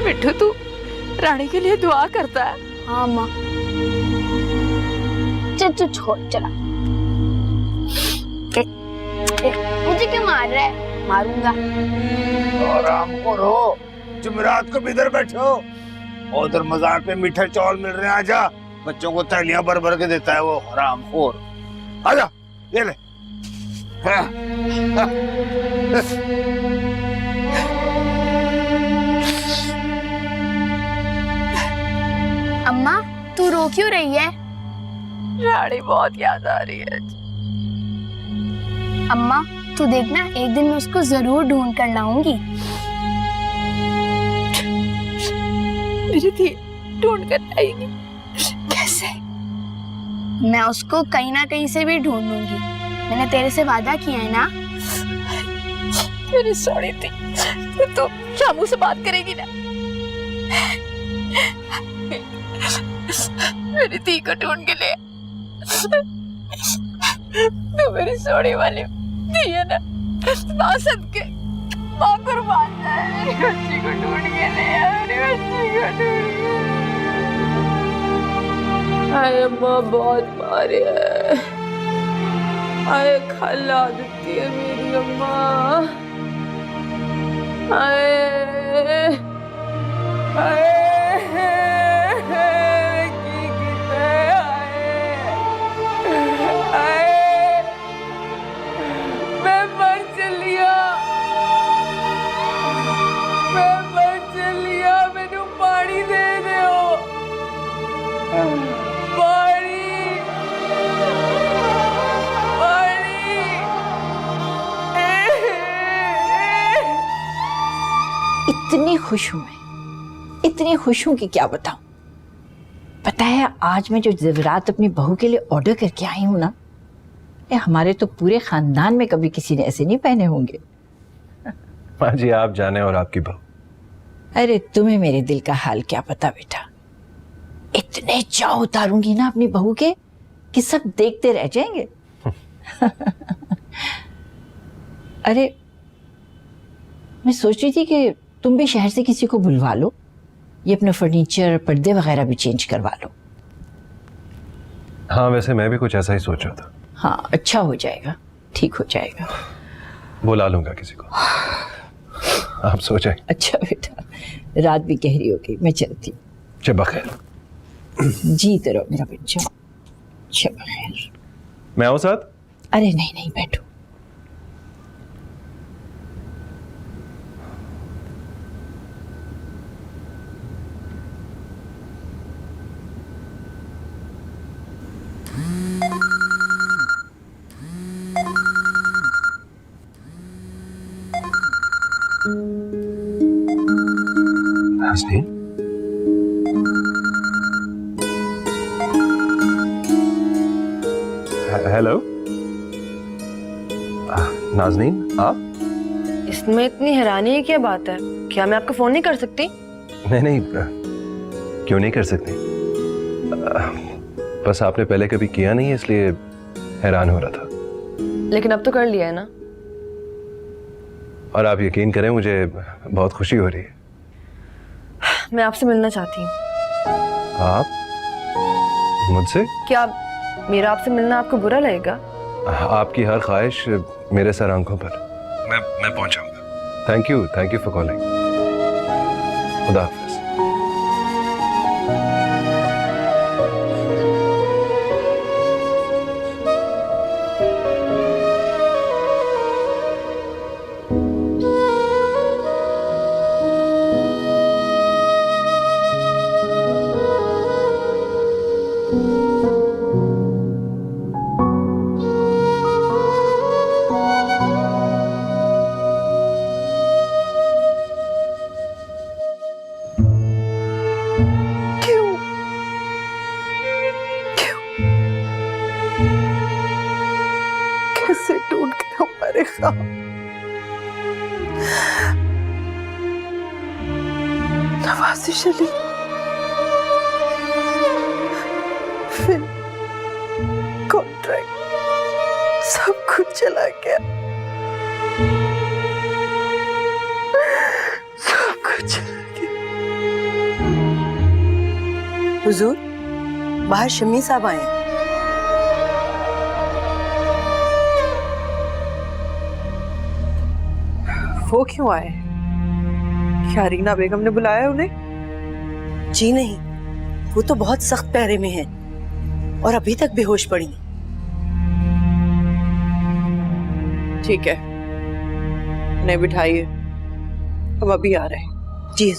मिट्टू, तू रानी के लिए दुआ करता है?
हाँ अम्मा। चल छोड़ चला। मुझे क्यों मार रहा है? मारूंगा।
आराम करो, जुमेरात को भी इधर बैठो। उधर मजार पे मीठे चावल मिल रहे हैं, आजा। बच्चों को थैलियां भर भर के देता है वो हरामखोर। आजा, ये ले। हाँ।
अम्मा तू रो क्यों रही है?
रानी बहुत याद आ रही है।
अम्मा तू देखना, एक दिन मैं उसको जरूर ढूंढ कर लाऊंगी।
मेरी थी ढूंढ कर आएगी। कैसे?
मैं उसको कहीं ना कहीं से भी ढूंढ लूंगी। मैंने तेरे से वादा किया है ना।
मेरी सोनी थी, तो शामू से बात करेगी ना? मेरी थी को ढूंढ के ले। तू मेरी सोनी वाली थी है ना? माँ सदके, माँ कुर्बान जाए, मेरी बच्ची को ढूंढ के ले आ, मेरी बच्ची को ढूंढ के। हाय अम्मा बहुत मारे है। हाय खाला देती है मेरी अम्मा। हाय हाय की कितने हाय मैं मर चलिया, मैं मर चलिया। मैनू पानी दे दो, पानी पानी। इतनी खुश हूं मैं, इतनी खुश हूं कि क्या बताऊं। पता है आज मैं जो ज़ेवरात अपनी बहू के लिए ऑर्डर करके आई हूं ना, ये हमारे तो पूरे खानदान में कभी किसी ने ऐसे नहीं पहने होंगे।
माँ जी आप जाने और आपकी बहू।
अरे तुम्हें मेरे दिल का हाल क्या पता बेटा। इतने चाव उतारूंगी ना अपनी बहू के कि सब देखते रह जाएंगे। अरे मैं सोच रही थी कि तुम भी शहर से किसी को बुलवा लो, ये अपना फर्नीचर पर्दे वगैरह भी चेंज करवा लो।
हाँ वैसे मैं भी कुछ ऐसा ही सोच रहा था।
हाँ अच्छा हो जाएगा, ठीक हो जाएगा।
बुला लूंगा किसी को, आप सो जाए।
अच्छा बेटा, रात भी गहरी हो गई, मैं चलती हूँ।
शब बखैर।
जीते रहो मेरा बच्चा। शब बखैर।
मैं आऊँ साथ?
अरे नहीं नहीं बैठो।
नाज़नीन, हेलो। नाज़नीन आप?
इसमें इतनी हैरानी की क्या बात है? क्या मैं आपका फोन नहीं कर सकती?
नहीं नहीं, क्यों नहीं कर सकती? बस आपने पहले कभी किया नहीं है इसलिए हैरान हो रहा था।
लेकिन अब तो कर लिया है ना।
और आप यकीन करें मुझे बहुत खुशी हो रही है।
मैं आपसे मिलना चाहती हूँ।
आप मुझसे?
क्या मेरा आपसे मिलना आपको बुरा लगेगा?
आपकी हर ख्वाहिश मेरे सर आंखों पर। मैं पहुंचाऊंगा। Thank you for calling. खुदा हाफिज़।
कैसे टूट गए हमारे ख्वाब। नवाज़िश अली, फिर कॉन्ट्रैक्ट, सब कुछ चला गया, सब कुछ चला गया।
हुजूर, बाहर शम्मी साहब आए हैं। वो क्यों आए? क्या रीना बेगम ने बुलाया उन्हें?
जी नहीं, वो तो बहुत सख्त पैरे में है और अभी तक बेहोश पड़ी।
ठीक है, उन्हें बिठाइए, हम अभी आ रहे हैं।
जी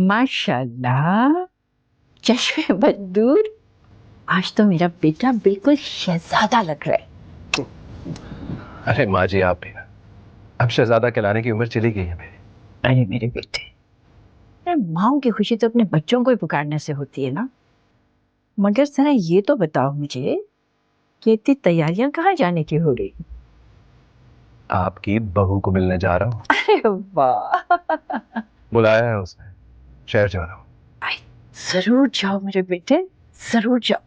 माशाल्लाह, चश्मे बदूर, आज तो मेरा बेटा बिल्कुल शहजादा लग रहा है।
अरे माँ जी आप भी ना, अब शहजादा कहलाने की उम्र चली गई है मेरी।
अरे मेरे बेटे, अरे माँओं की खुशी तो अपने बच्चों को ही पुकारने से होती है ना। मगर जरा ये तो बताओ मुझे कि इतनी तैयारियां कहाँ जाने की हो रही?
आपकी बहू को मिलने जा रहा हूँ।
अरे वाह,
बुलाया है उसने, शहर जा रहा हूँ।
जरूर जाओ मेरे बेटे, जरूर जाओ।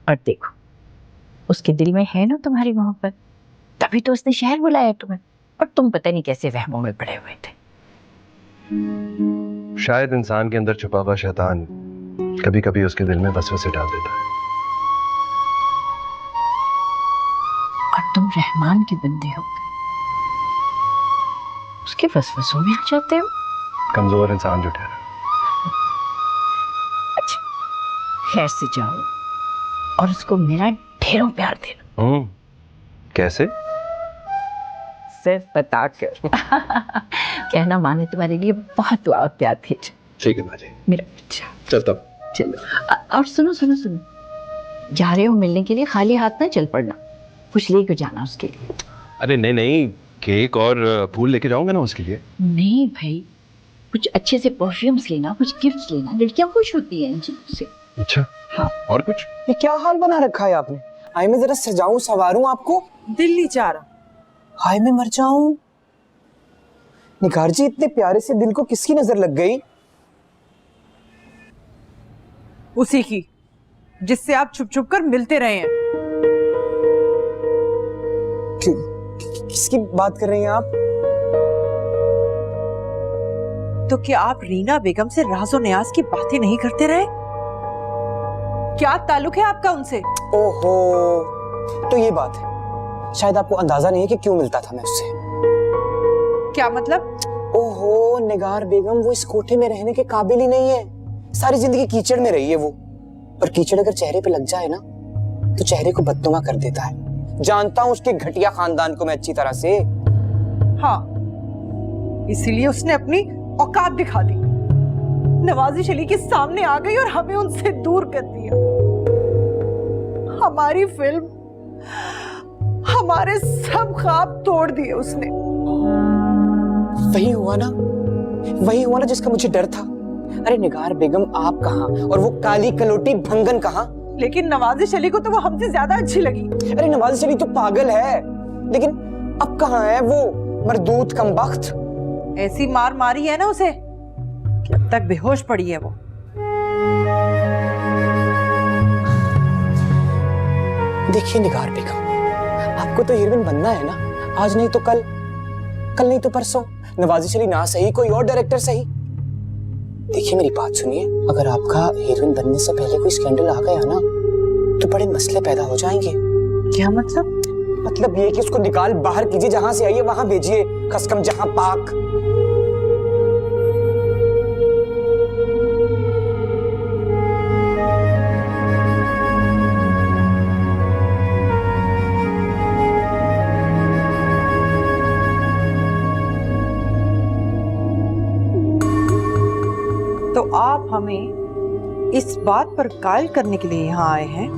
और देखो, उसके दिल में है ना तुम्हारी मोहब्बत, तभी तो उसने शहर बुलाया तुम्हें। और तुम पता नहीं कैसे वहमों में पड़े हुए थे।
शायद इंसान के अंदर छुपा हुआ शैतान कभी कभी उसके दिल में वसवसे डाल देता है।
और तुम रहमान के बंदे हो, उसके वसवसों में आ जाते हो।
कमजोर इंसान जो ठहरा।
अच्छा, खैर से जाओ और उसको मेरा ढेरों प्यार देना।
कैसे?
सिर्फ बता कर। कहना माने तुम्हारे लिए बहुत दुआ और प्यार भेज।
ठीक है माँ जी।
मेरा बच्चा।
चल तब।
चलो, और सुनो सुनो सुनो, जा रहे हो मिलने के लिए, खाली हाथ ना चल पड़ना, कुछ लेकर जाना उसके लिए।
अरे नहीं नहीं, केक और फूल लेके जाऊंगा ना उसके लिए।
नहीं भाई, कुछ अच्छे से परफ्यूम्स लेना, कुछ गिफ्ट्स लेना, लड़कियां खुश होती हैं इन चीजों से।
अच्छा
हाँ।
और कुछ?
ये क्या हाल बना रखा है आपने? हाय मैं जरा सजाऊं सवारूं आपको।
दिल नहीं चाह रहा।
हाय मैं मर जाऊं। निगार जी, इतने प्यारे से दिल को किसकी नजर लग गई?
उसी की, जिससे आप छुप छुप कर मिलते रहे हैं।
किसकी बात कर रही हैं आप?
तो क्या आप रीना बेगम से राज़ो न्याज की बातें नहीं करते रहे? क्या ताल्लुक है आपका उनसे?
ओहो, तो ये बात है। शायद आपको अंदाजा नहीं है कि क्यों मिलता था मैं उससे।
क्या मतलब?
ओहो निगार बेगम, वो इस कोठे में रहने के काबिल ही नहीं है। सारी जिंदगी कीचड़ में रही है वो, और कीचड़ अगर चेहरे पे लग जाए ना तो चेहरे को बदनुमा कर देता है। जानता हूं उसके घटिया खानदान को मैं अच्छी तरह से।
हाँ, इसीलिए उसने अपनी औकात दिखा दी, नवाजिश अली के सामने आ गई और हमें उनसे दूर कर दिया। हमारी फिल्म, हमारे सब ख्वाब तोड़ दिए उसने।
वही हुआ ना जिसका मुझे डर था। अरे निगार बेगम आप कहाँ और वो काली कलोटी भंगन कहाँ?
लेकिन नवाजिश अली को तो वो हमसे ज्यादा अच्छी लगी।
अरे नवाजिश अली तो पागल है, लेकिन अब कहाँ है वो मरदूत कमबख्त?
ऐसी मार मारी है ना उसे कि अब तक बेहोश पड़ी है वो।
देखिए निगार बेगम, आपको तो हीरोइन बनना है ना, आज नहीं तो कल, कल नहीं तो परसों। नवाजिश अली ना सही, कोई और डायरेक्टर सही। देखिए मेरी बात सुनिए, अगर आपका हीरोइन बनने से पहले कोई स्कैंडल आ गया ना तो बड़े मसले पैदा हो जाएंगे।
क्या मतलब?
मतलब ये कि उसको निकाल बाहर कीजिए, जहां से आई है वहां भेजिए, खसकम जहां पाक।
तो आप हमें इस बात पर कायल करने के लिए यहाँ आए हैं?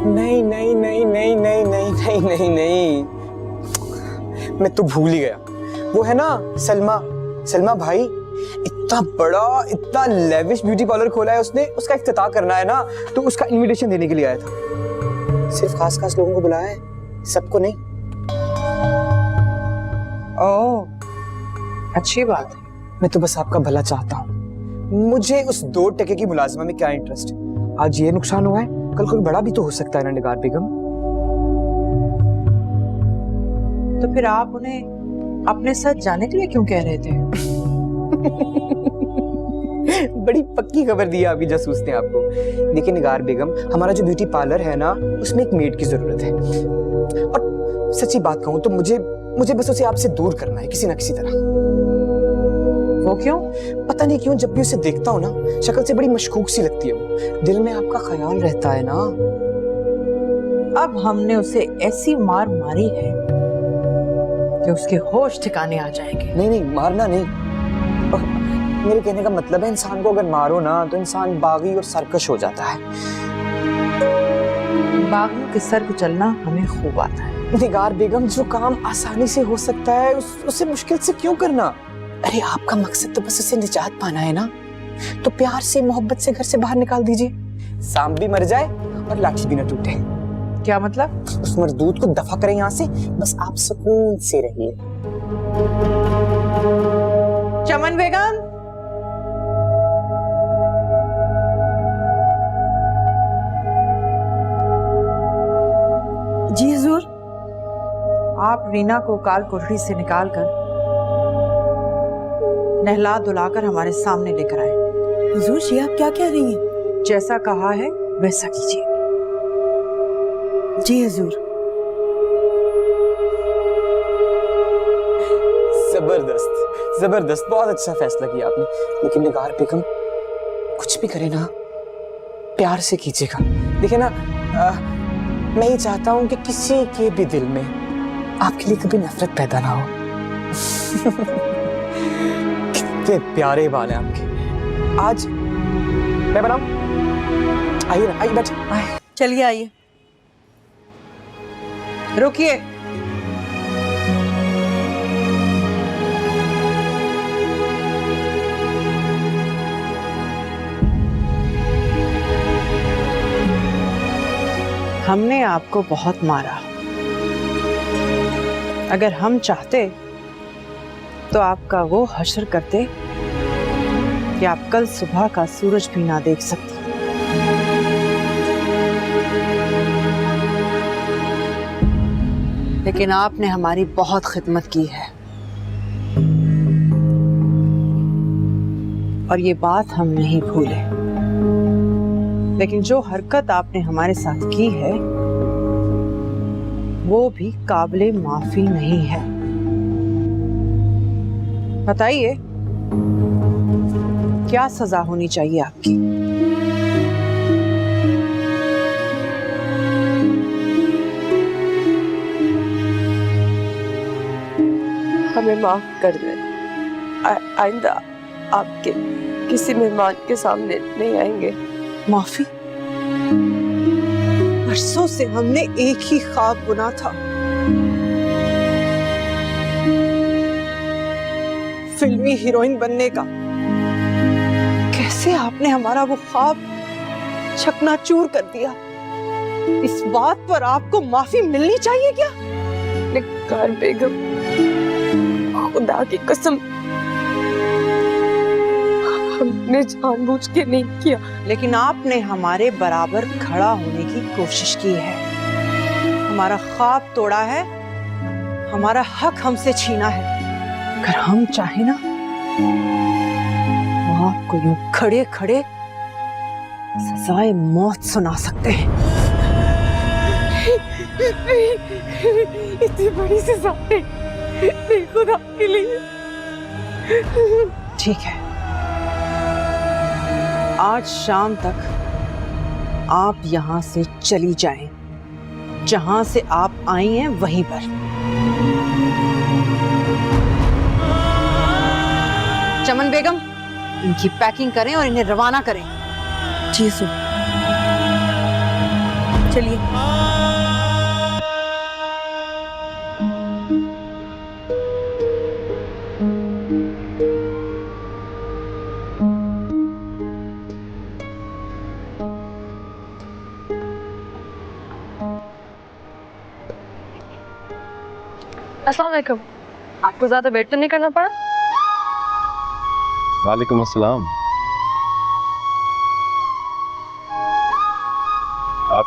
नहीं नहीं नहीं नहीं नहीं नहीं नहीं नहीं नहीं, मैं तो भूल ही गया। वो है ना सलमा भाई, इतना बड़ा, इतना लेविश ब्यूटी पार्लर खोला है उसने, उसका इफ्तिताह करना है ना, तो उसका इनविटेशन देने के लिए आया था। सिर्फ खास खास लोगों को बुलाया है, सबको नहीं।
ओह, अच्छी बात है।
मैं तो बस आपका भला चाहता हूँ, मुझे उस 2 टके की मुलाजिमा में क्या इंटरेस्ट है? आज ये नुकसान हुआ है, कल कोई बड़ा भी तो हो सकता है ना निगार बेगम।
तो फिर आप उन्हें अपने साथ जाने के लिए क्यों कह रहे थे?
बड़ी पक्की खबर दी है अभी जासूस ने आपको। देखिए निगार बेगम, हमारा जो ब्यूटी पार्लर है ना, उसमें एक मेड की जरूरत है। और सच्ची बात कहूँ तो मुझे बस उसे आपसे दूर करना है किसी ना किसी तरह।
वो क्यों?
पता नहीं क्यों, जब भी उसे देखता हूँ ना, शक्ल से बड़ी मशकूक सी लगती है वो। दिल में आपका ख्याल रहता है ना।
अब हमने उसे ऐसी मार मारी है कि उसके होश ठिकाने आ जाएंगे।
नहीं, मारना नहीं। मेरे कहने का मतलब है, इंसान को अगर मारो ना तो इंसान बागी और सरकश हो जाता है।
बागियों के सर कुचलना हमें खूब आता है।
निगार बेगम, जो काम आसानी से हो सकता है उसे मुश्किल से क्यों करना? अरे आपका मकसद तो बस उसे निजात पाना है ना, तो प्यार से मोहब्बत से घर से बाहर निकाल दीजिए। सांप भी मर जाए और लाठी भी न टूटे।
क्या मतलब?
उस मरदूद को दफा करें यहाँ से, बस आप सुकून से रहिए।
चमन बेगम,
जी हुजूर।
आप रीना को काल कोठरी से निकालकर नहला धुलाकर हमारे सामने लेकर आए।
हुजूर जी, आप क्या कह रही हैं?
जैसा कहा है वैसा कीजिए।
जी हुजूर।
जबरदस्त, बहुत अच्छा फैसला किया आपने। लेकिन निगार बेगम, कुछ भी करे ना, प्यार से कीजिएगा। देखिए ना, मैं ये चाहता हूं कि किसी के भी दिल में आपके लिए कभी नफरत पैदा ना हो। कितने प्यारे बाल हैं आपके। आज मैं बनाऊं? आइए ना, आइए बैठ।
चलिए आइए।
रुकिए। हमने आपको बहुत मारा। अगर हम चाहते तो आपका वो हश्र करते कि आप कल सुबह का सूरज भी ना देख सकते। लेकिन आपने हमारी बहुत खिदमत की है और ये बात हम नहीं भूले। लेकिन जो हरकत आपने हमारे साथ की है वो भी काबिले माफी नहीं है। बताइए, क्या सजा होनी चाहिए आपकी?
हमें माफ कर दे। आइंदा आपके किसी मेहमान के सामने नहीं आएंगे।
माफी? बरसों से हमने एक ही ख्वाब बुना था, फिल्मी हीरोइन बनने का। कैसे आपने हमारा वो ख्वाब चकनाचूर कर दिया। इस बात पर आपको माफी मिलनी चाहिए क्या?
निगार बेगम, खुदा की कसम, हमने जानबूझ के नहीं किया।
लेकिन आपने हमारे बराबर खड़ा होने की कोशिश की है, हमारा ख्वाब तोड़ा है, हमारा हक हमसे छीना है। अगर हम चाहे ना तो आपको यूं खड़े खड़े सजाए मौत सुना सकते हैं।
इतनी बड़ी सजा नहीं, खुदा के लिए।
ठीक है, आज शाम तक आप यहां से चली जाएं, जहां से आप आई हैं वहीं पर। चमन बेगम, इनकी पैकिंग करें और इन्हें रवाना करें।
जी सर। चलिए।
अस्सलाम वालेकुम। आपको ज्यादा वेट तो नहीं करना पड़ा?
वालेकुम अस्सलाम।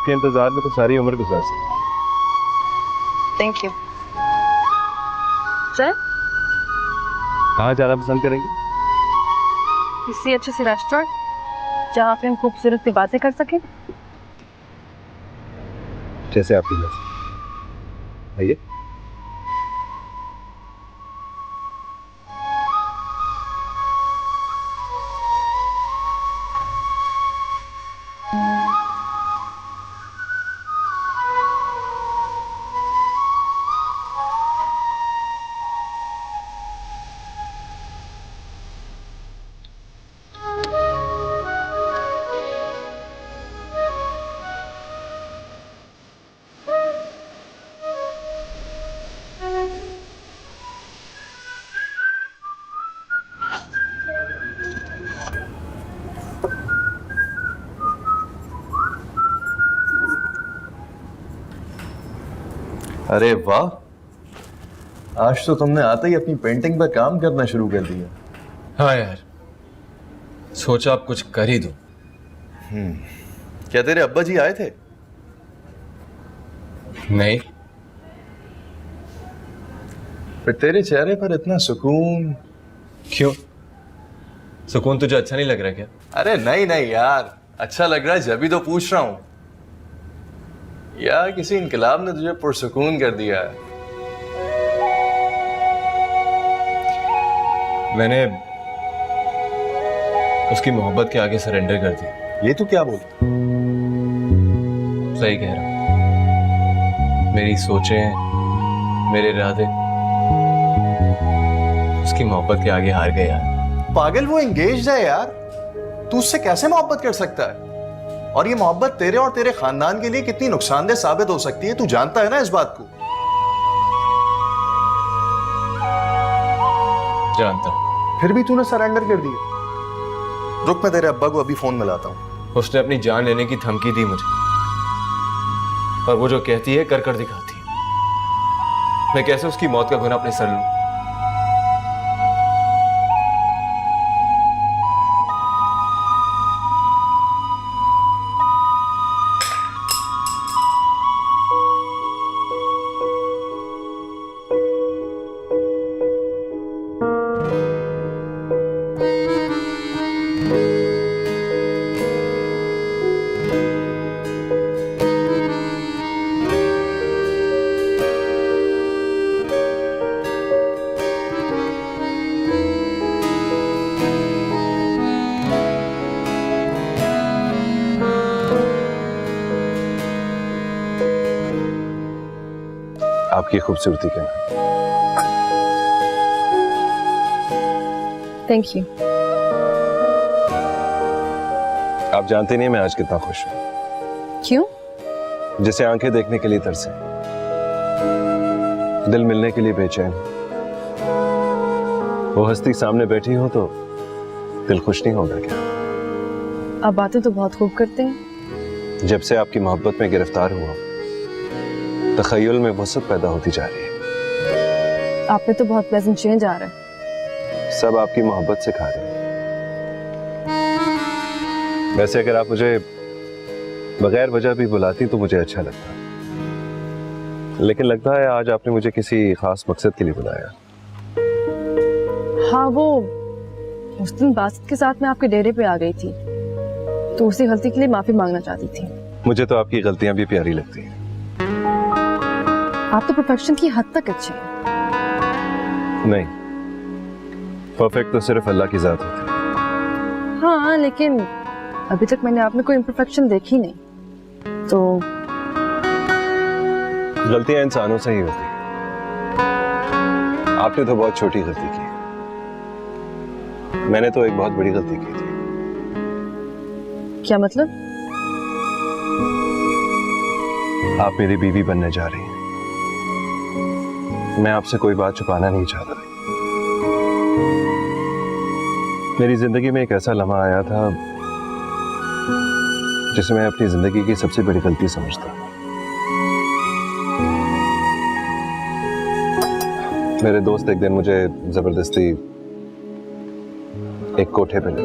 आपके इंतजार में तो सारी उम्र गुजार सकती।
Thank you sir.
कहाँ जाना पसंद करेंगे?
किसी अच्छे से रेस्टोरेंट जहाँ पे हम खूबसूरत सी बातें कर सकें।
जैसे आपकी मर्जी। आइए। अरे वाह, आज तो तुमने आते ही अपनी पेंटिंग पर काम करना शुरू कर दिया।
हाँ यार, सोचा अब कुछ कर ही दूं।
क्या तेरे अब्बा जी आए थे?
नहीं।
पर तेरे चेहरे पर इतना सुकून।
क्यों? सुकून तुझे अच्छा नहीं लग रहा क्या?
अरे नहीं नहीं यार, अच्छा लग रहा है जब भी तो पूछ रहा हूं। यार किसी इनकलाब ने तुझे पुरसुकून कर दिया है।
मैंने उसकी मोहब्बत के आगे सरेंडर कर दी।
ये तू क्या बोल?
सही कह रहा हूं। मेरी सोचें, मेरे इरादे उसकी मोहब्बत के आगे हार गए यार।
पागल, वो एंगेज्ड है यार, तू उससे कैसे मोहब्बत कर सकता है? और ये मोहब्बत तेरे और तेरे खानदान के लिए कितनी नुकसानदेह साबित हो सकती है, तू जानता है ना इस बात को?
जानता हूं।
फिर भी तूने सरेंडर कर दिया। रुक, मैं तेरे अब्बा को अभी फोन मिलाता हूं।
उसने अपनी जान लेने की धमकी दी मुझे, और वो जो कहती है कर कर दिखाती है। मैं कैसे उसकी मौत का गुनाह अपने सर लूं?
आपकी खूबसूरती के नाम।
Thank you.
आप जानते नहीं मैं आज कितना खुश हूं।
क्यों?
जिसे आंखें देखने के लिए तरसे, दिल मिलने के लिए बेचैन, वो हस्ती सामने बैठी हो तो दिल खुश नहीं होगा क्या?
आप बातें तो बहुत खूब करते हैं।
जब से आपकी मोहब्बत में गिरफ्तार हुआ, तखय्युल में वसत पैदा होती जा रही है।
आप में तो बहुत प्लेजेंट चेंज आ रहा है।
सब आपकी मोहब्बत से खा रहे हैं। वैसे अगर आप मुझे बगैर वजह भी बुलाती तो मुझे अच्छा लगता, लेकिन लगता है आज आपने मुझे किसी खास मकसद के लिए बुलाया।
हाँ, वो उस दिन बासित के साथ मैं आपके डेरे पे आ गई थी, तो उसी गलती के लिए माफी मांगना चाहती थी।
मुझे तो आपकी गलतियां भी प्यारी लगती हैं।
आप तो परफेक्शन की हद तक अच्छे हैं।
नहीं, परफेक्ट तो सिर्फ अल्लाह की जात होती है।
हाँ, लेकिन अभी तक मैंने आप में कोई इम्परफेक्शन देखी नहीं, तो
गलतियां इंसानों से ही होती हैं। आपने तो बहुत छोटी गलती की, मैंने तो एक बहुत बड़ी गलती की थी।
क्या मतलब?
आप मेरी बीवी बनने जा रही हैं। मैं आपसे कोई बात छुपाना नहीं चाहता। मेरी जिंदगी में एक ऐसा लम्हा आया था जिसे मैं अपनी जिंदगी की सबसे बड़ी गलती समझता। मेरे दोस्त एक दिन मुझे जबरदस्ती एक कोठे पे ले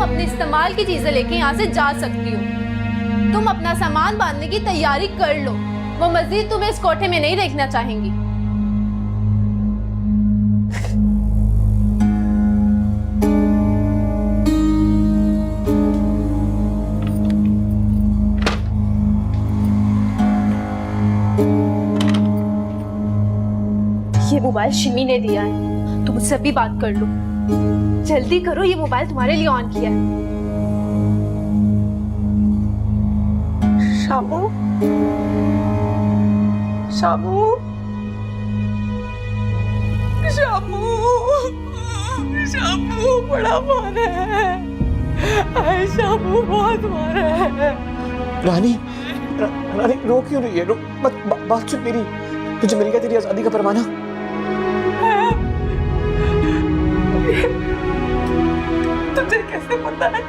अपने इस्तेमाल की चीजें लेके यहाँ से जा सकती हो। तुम अपना सामान बांधने की तैयारी कर लो, वो मजीद तुम्हें इस कोठे में नहीं देखना चाहेंगी। ये मोबाइल शिमी ने दिया है, तुम मुझसे भी बात कर लो। जल्दी करो, ये मोबाइल तुम्हारे लिए ऑन किया है।
शामू, शामू, शामू, शामू बड़ा मारा है। आए शामू बहुत मारा है।
रानी, रानी रो क्यों रही है? रो मत, बात सुन मेरी। तुझे मिल गया तेरी आजादी का परवाना?
तुझे कैसे पता है?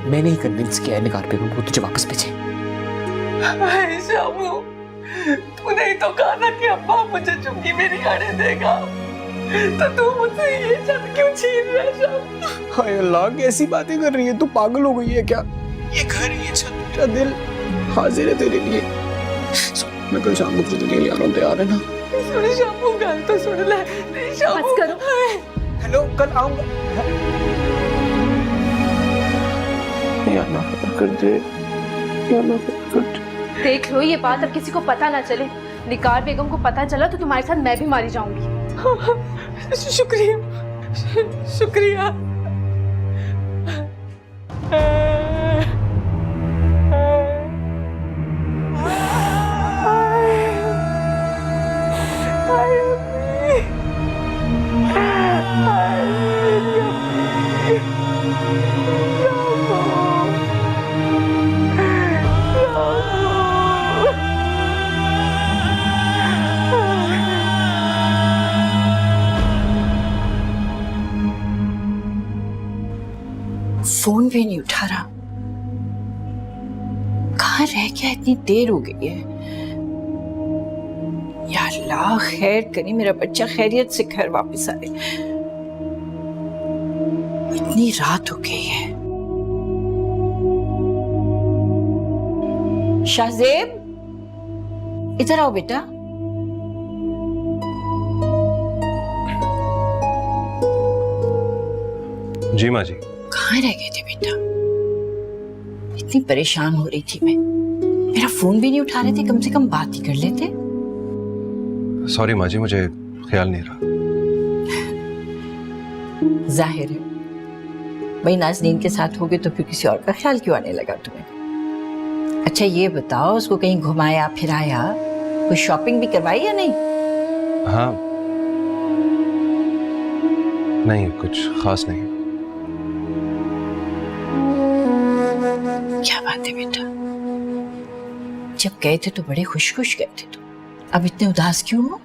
मैंने ही कन्विंस किया है निगार बेगम को तुझे वापस भेजे।
हाय शामू, तूने ही तो कहा था कि अब्बा मुझे चुंगी में नहीं आने देगा, तो तू मुझसे ये छत क्यों छीन रहा है शामू?
हाय अल्लाह, कैसी बातें कर रही है तू? पागल हो गई है क्या? ये घर, ये छत, मेरा दिल हाजिर है तेरे लिए। मैं कल शाम को तुझे लेने आ रहा हूँ, तैयार है ना?
सुन शामू, गल तो सुन ले।
बस करो।
हेलो, कल आऊंगा। या ना कर दे, या ना कर दे।
देख लो, ये बात अब किसी को पता ना चले। निगार बेगम को पता चला तो तुम्हारे साथ मैं भी मारी जाऊंगी।
शुक्रिया, शुक्रिया।
फोन भी नहीं उठा रहा। कहाँ रह गया? इतनी देर हो गई है। या अल्लाह खैर करी, मेरा बच्चा खैरियत से घर वापस आए। इतनी रात हो गई है। शाहजेब, इधर आओ बेटा।
जी माँ जी।
कहाँ रह गए थे बेटा? इतनी परेशान हो रही थी मैं। मेरा फोन भी नहीं उठा रहे थे, कम से कम बात ही कर लेते।
सॉरी माँ जी, मुझे ख्याल नहीं रहा।
जाहिर है भाई, नाज़नीन के साथ होगे तो फिर किसी और का ख्याल क्यों आने लगा तुम्हें? अच्छा ये बताओ, उसको कहीं घुमाया फिराया, कोई शॉपिंग भी करवाई या नहीं?
हाँ, नहीं कुछ खास नहीं।
क्या बात है बेटा, जब गए थे तो बड़े खुश खुश गए थे, तो अब इतने उदास क्यों हो?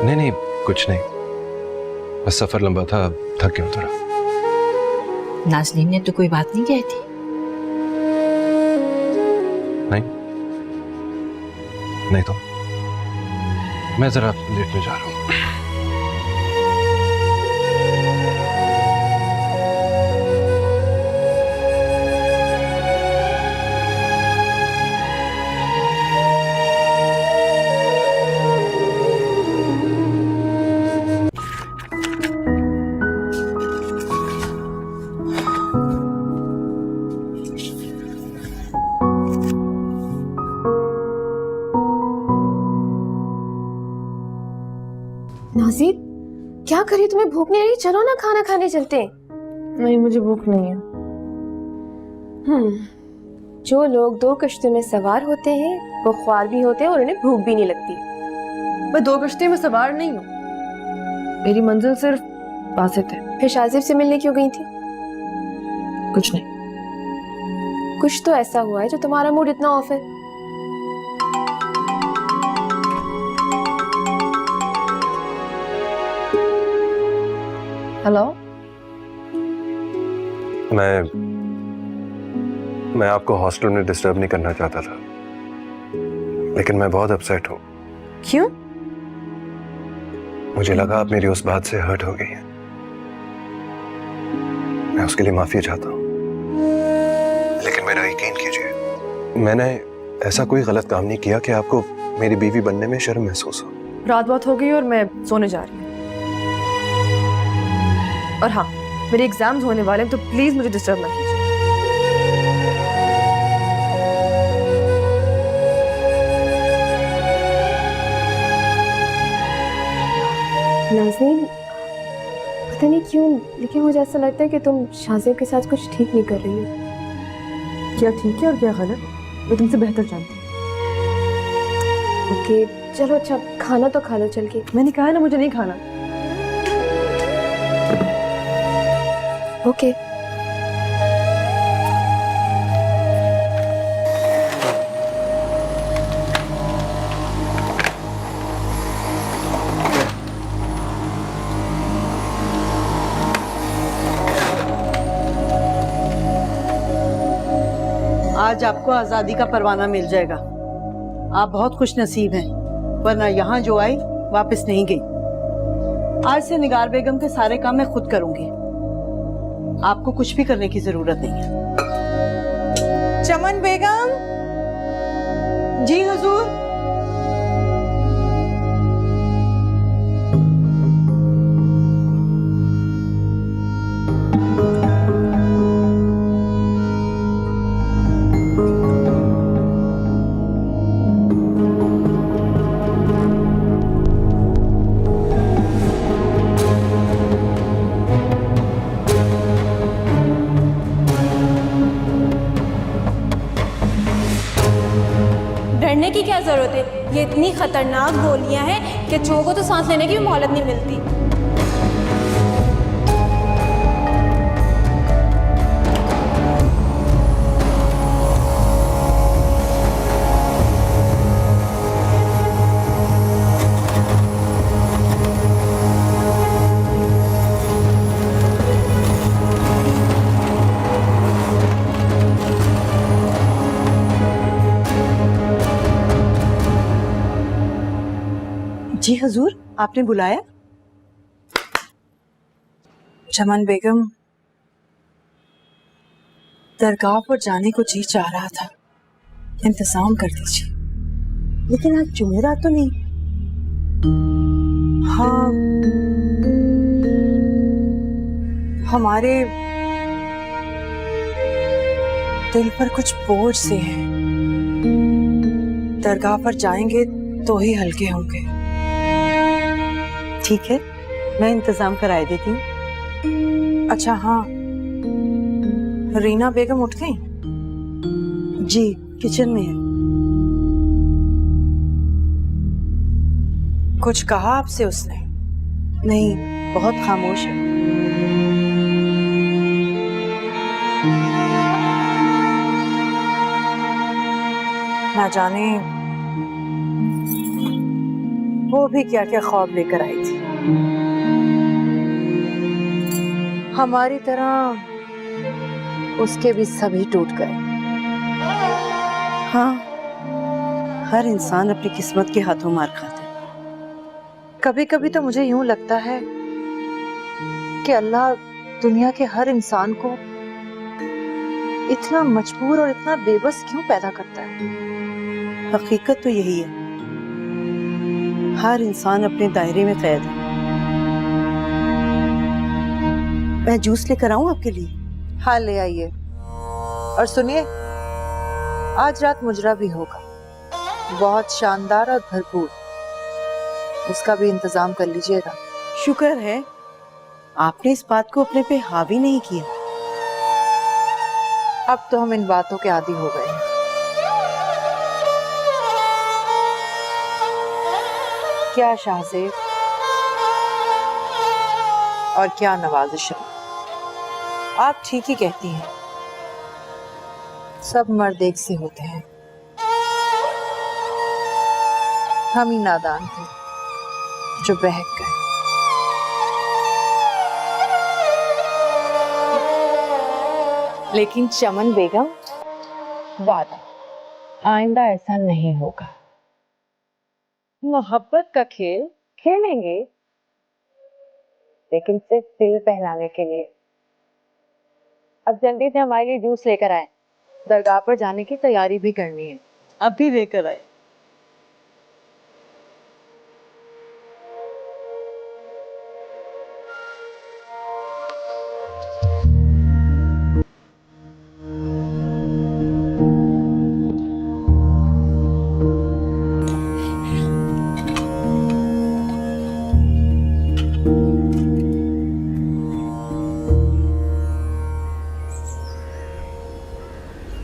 नहीं नहीं कुछ नहीं, बस सफर लंबा था, थक गया थोड़ा।
नाज़नीन ने तो कोई बात नहीं कही थी?
नहीं तो मैं जरा लेटने जा रहा हूँ।
नाज़ीब, क्या करिए? तुम्हें भूख नहीं आ रही? चलो ना खाना खाने चलते हैं।
नहीं, मुझे भूख नहीं है।
जो लोग दो कश्तियों में सवार होते हैं वो ख्वार भी होते हैं और उन्हें भूख भी नहीं लगती।
मैं दो कश्तियों में सवार नहीं हूँ, मेरी मंजिल सिर्फ वासित है।
फिर शाहजेब से मिलने क्यों गई थी?
कुछ नहीं।
कुछ तो ऐसा हुआ है जो तुम्हारा मूड इतना ऑफ है।
हेलो,
मैं आपको हॉस्टल में डिस्टर्ब नहीं करना चाहता था, लेकिन मैं बहुत अपसेट हूँ।
क्यों?
मुझे लगा आप मेरी उस बात से हर्ट हो गई हैं। मैं उसके लिए माफी चाहता हूँ, लेकिन मेरा यकीन कीजिए, मैंने ऐसा कोई गलत काम नहीं किया कि आपको मेरी बीवी बनने में शर्म महसूस हो।
रात बहुत हो गई और मैं सोने जा रही हूँ। और हाँ, मेरे एग्जाम्स होने वाले हैं, तो प्लीज मुझे डिस्टर्ब ना कीजिए।
नाज़नीन, पता नहीं क्यों, लेकिन मुझे ऐसा लगता है कि तुम शाहज़ेब के साथ कुछ ठीक नहीं कर रही हो।
क्या ठीक है और क्या गलत, मैं तुमसे बेहतर जानती हूँ।
ओके चलो, अच्छा खाना तो खा लो चल के।
मैंने कहा है ना मुझे नहीं खाना।
ओके।
आज आपको आजादी का परवाना मिल जाएगा। आप बहुत खुश नसीब हैं, वरना यहाँ जो आई वापस नहीं गई। आज से निगार बेगम के सारे काम मैं खुद करूंगी, आपको कुछ भी करने की जरूरत नहीं है। चमन बेगम। जी हुजूर।
डरने की क्या जरूरत है? ये इतनी खतरनाक गोलियां हैं कि चोर को तो सांस लेने की भी मोहलत नहीं मिलती।
जी हुजूर, आपने बुलाया?
चमन बेगम, दरगाह पर जाने को जी चाह रहा था, इंतजाम कर दीजिए।
लेकिन आज जुमेरात तो नहीं।
हाँ, हमारे दिल पर कुछ बोझ से है, दरगाह पर जाएंगे तो ही हल्के होंगे।
ठीक है, मैं इंतजाम कराए देती हूँ।
अच्छा हाँ, रीना बेगम उठ गई?
जी, किचन में है।
कुछ कहा आपसे उसने?
नहीं, बहुत खामोश है।
ना जाने वो भी क्या क्या ख्वाब लेकर आई थी। हमारी तरह उसके भी सभी टूट गए।
हाँ, हर इंसान अपनी किस्मत के हाथों मार खाता है।
कभी कभी तो मुझे यूं लगता है कि अल्लाह दुनिया के हर इंसान को इतना मजबूर और इतना बेबस क्यों पैदा करता है।
हकीकत तो यही है, हर इंसान अपने दायरे में कैद है। मैं जूस लेकर आऊं आपके लिए?
हाँ ले आइए। और सुनिए, आज रात मुजरा भी होगा, बहुत शानदार और भरपूर, उसका भी इंतजाम कर लीजिएगा।
शुक्र है आपने इस बात को अपने पे हावी नहीं किया।
अब तो हम इन बातों के आदी हो गए हैं। क्या शाहज़ेब और क्या नवाज़िश शरीफ, आप ठीक ही कहती हैं, सब मर्द एक से होते हैं। हम ही नादान थे जो बहक गए।
लेकिन चमन बेगम, वादा आइंदा ऐसा नहीं होगा। मोहब्बत का खेल खेलेंगे, लेकिन सिर्फ दिल बहलाने के लिए।
अब जल्दी से हमारे लिए जूस लेकर आए, दरगाह पर जाने की तैयारी भी करनी है।
अब भी लेकर आए।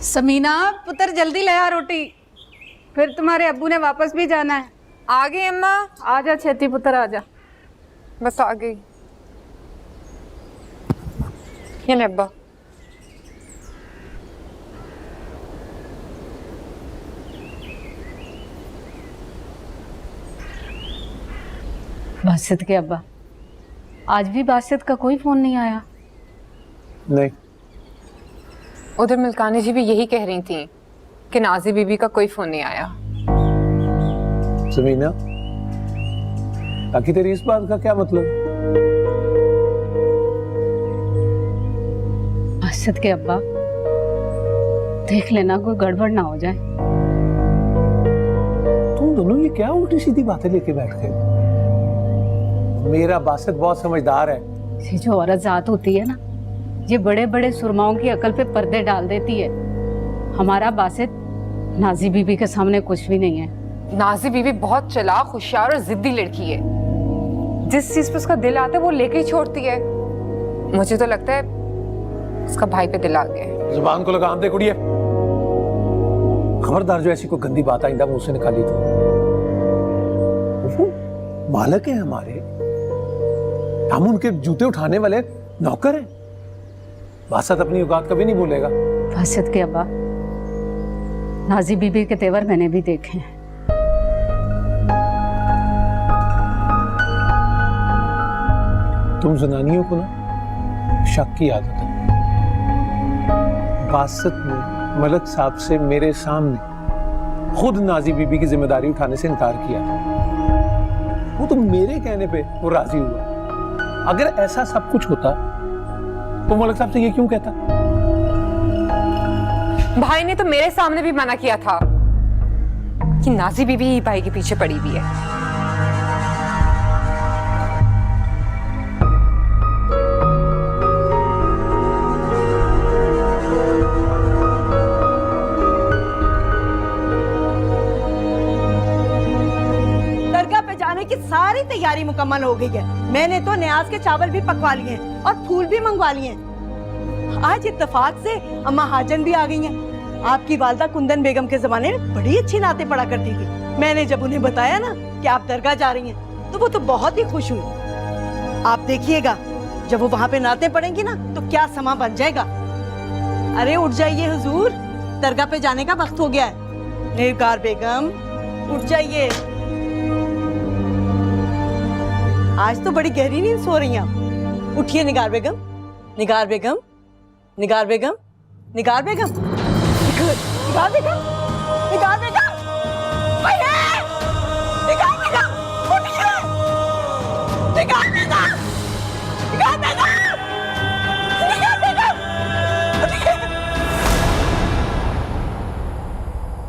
समीना पुत्र जल्दी ले आ रोटी, फिर तुम्हारे अब्बू ने वापस भी जाना है। आ गई अम्मा। आ जा छेती पुत्र आ जा। बस आ गई। ये ले अब्बा।
बासित के अब्बा, आज भी बासित का कोई फोन नहीं आया?
नहीं।
उधर मिल्कानी जी भी यही कह रही थी कि नाजी बीबी का कोई फोन नहीं आया।
समीना, बाकी तेरी इस बात का क्या मतलब?
बासित के अब्बा, देख लेना कोई गड़बड़ ना हो जाए।
तुम दोनों ये क्या उल्टी सीधी बातें लेके बैठ गए? मेरा बासित बहुत समझदार है।
ये जो औरत जात होती है ना, ये बड़े बड़े सुरमाओं की अकल पे पर्दे डाल देती है। हमारा बासित नाजी बीबी के सामने कुछ भी नहीं है।
नाजी बीबी बहुत चालाक, होशियार और जिद्दी लड़की है। जिस चीज पे उसका दिल आता है वो लेके ही छोड़ती है। मुझे तो लगता है उसका भाई पे दिल आ गया है।
जुबान को लगाम दे कुड़िए। खबरदार जो ऐसी कोई गंदी बात आइंदा मुंह से निकाली तो। वो मालिक है हमारे, हम उनके जूते उठाने वाले नौकर हैं। बासत अपनी औकात कभी नहीं भूलेगा।
बासित के अब्बा, नाजी बीबी के तेवर मैंने भी देखे हैं।
तुम जनानियों को ना शक की आदत है। बासत ने मलक साहब से मेरे सामने खुद नाजी बीबी की जिम्मेदारी उठाने से इनकार किया। वो तो मेरे कहने पे वो राजी हुआ। अगर ऐसा सब कुछ होता तो मलक साहब से ये क्यों कहता?
भाई ने तो मेरे सामने भी मना किया था कि नाजी बीबी ही भाई के पीछे पड़ी हुई है।
दरगाह पे जाने की सारी तैयारी मुकम्मल हो गई है। मैंने तो न्याज के चावल भी पकवा लिए हैं और फूल भी मंगवा लिए हैं। आज इत्तेफाक से अम्मा हाजन भी आ गई हैं। आपकी वालदा कुंदन बेगम के जमाने में बड़ी अच्छी नातें पढ़ा करती थी। मैंने जब उन्हें बताया ना कि आप दरगाह जा रही हैं, तो वो तो बहुत ही खुश हुई। आप देखिएगा, जब वो वहाँ पे नातें पढ़ेंगी ना तो क्या समा बन जाएगा। अरे उठ जाइए हुजूर, दरगाह पे जाने का वक्त हो गया है। निगार बेगम उठ जाइए। आज तो बड़ी गहरी नींद सो रही हैं। उठिए निगार बेगम, निगार बेगम, निगार बेगम, निगार बेगम, निगार बेगम, निगार बेगम, निगार बेगम, उठिए, निगार बेगम।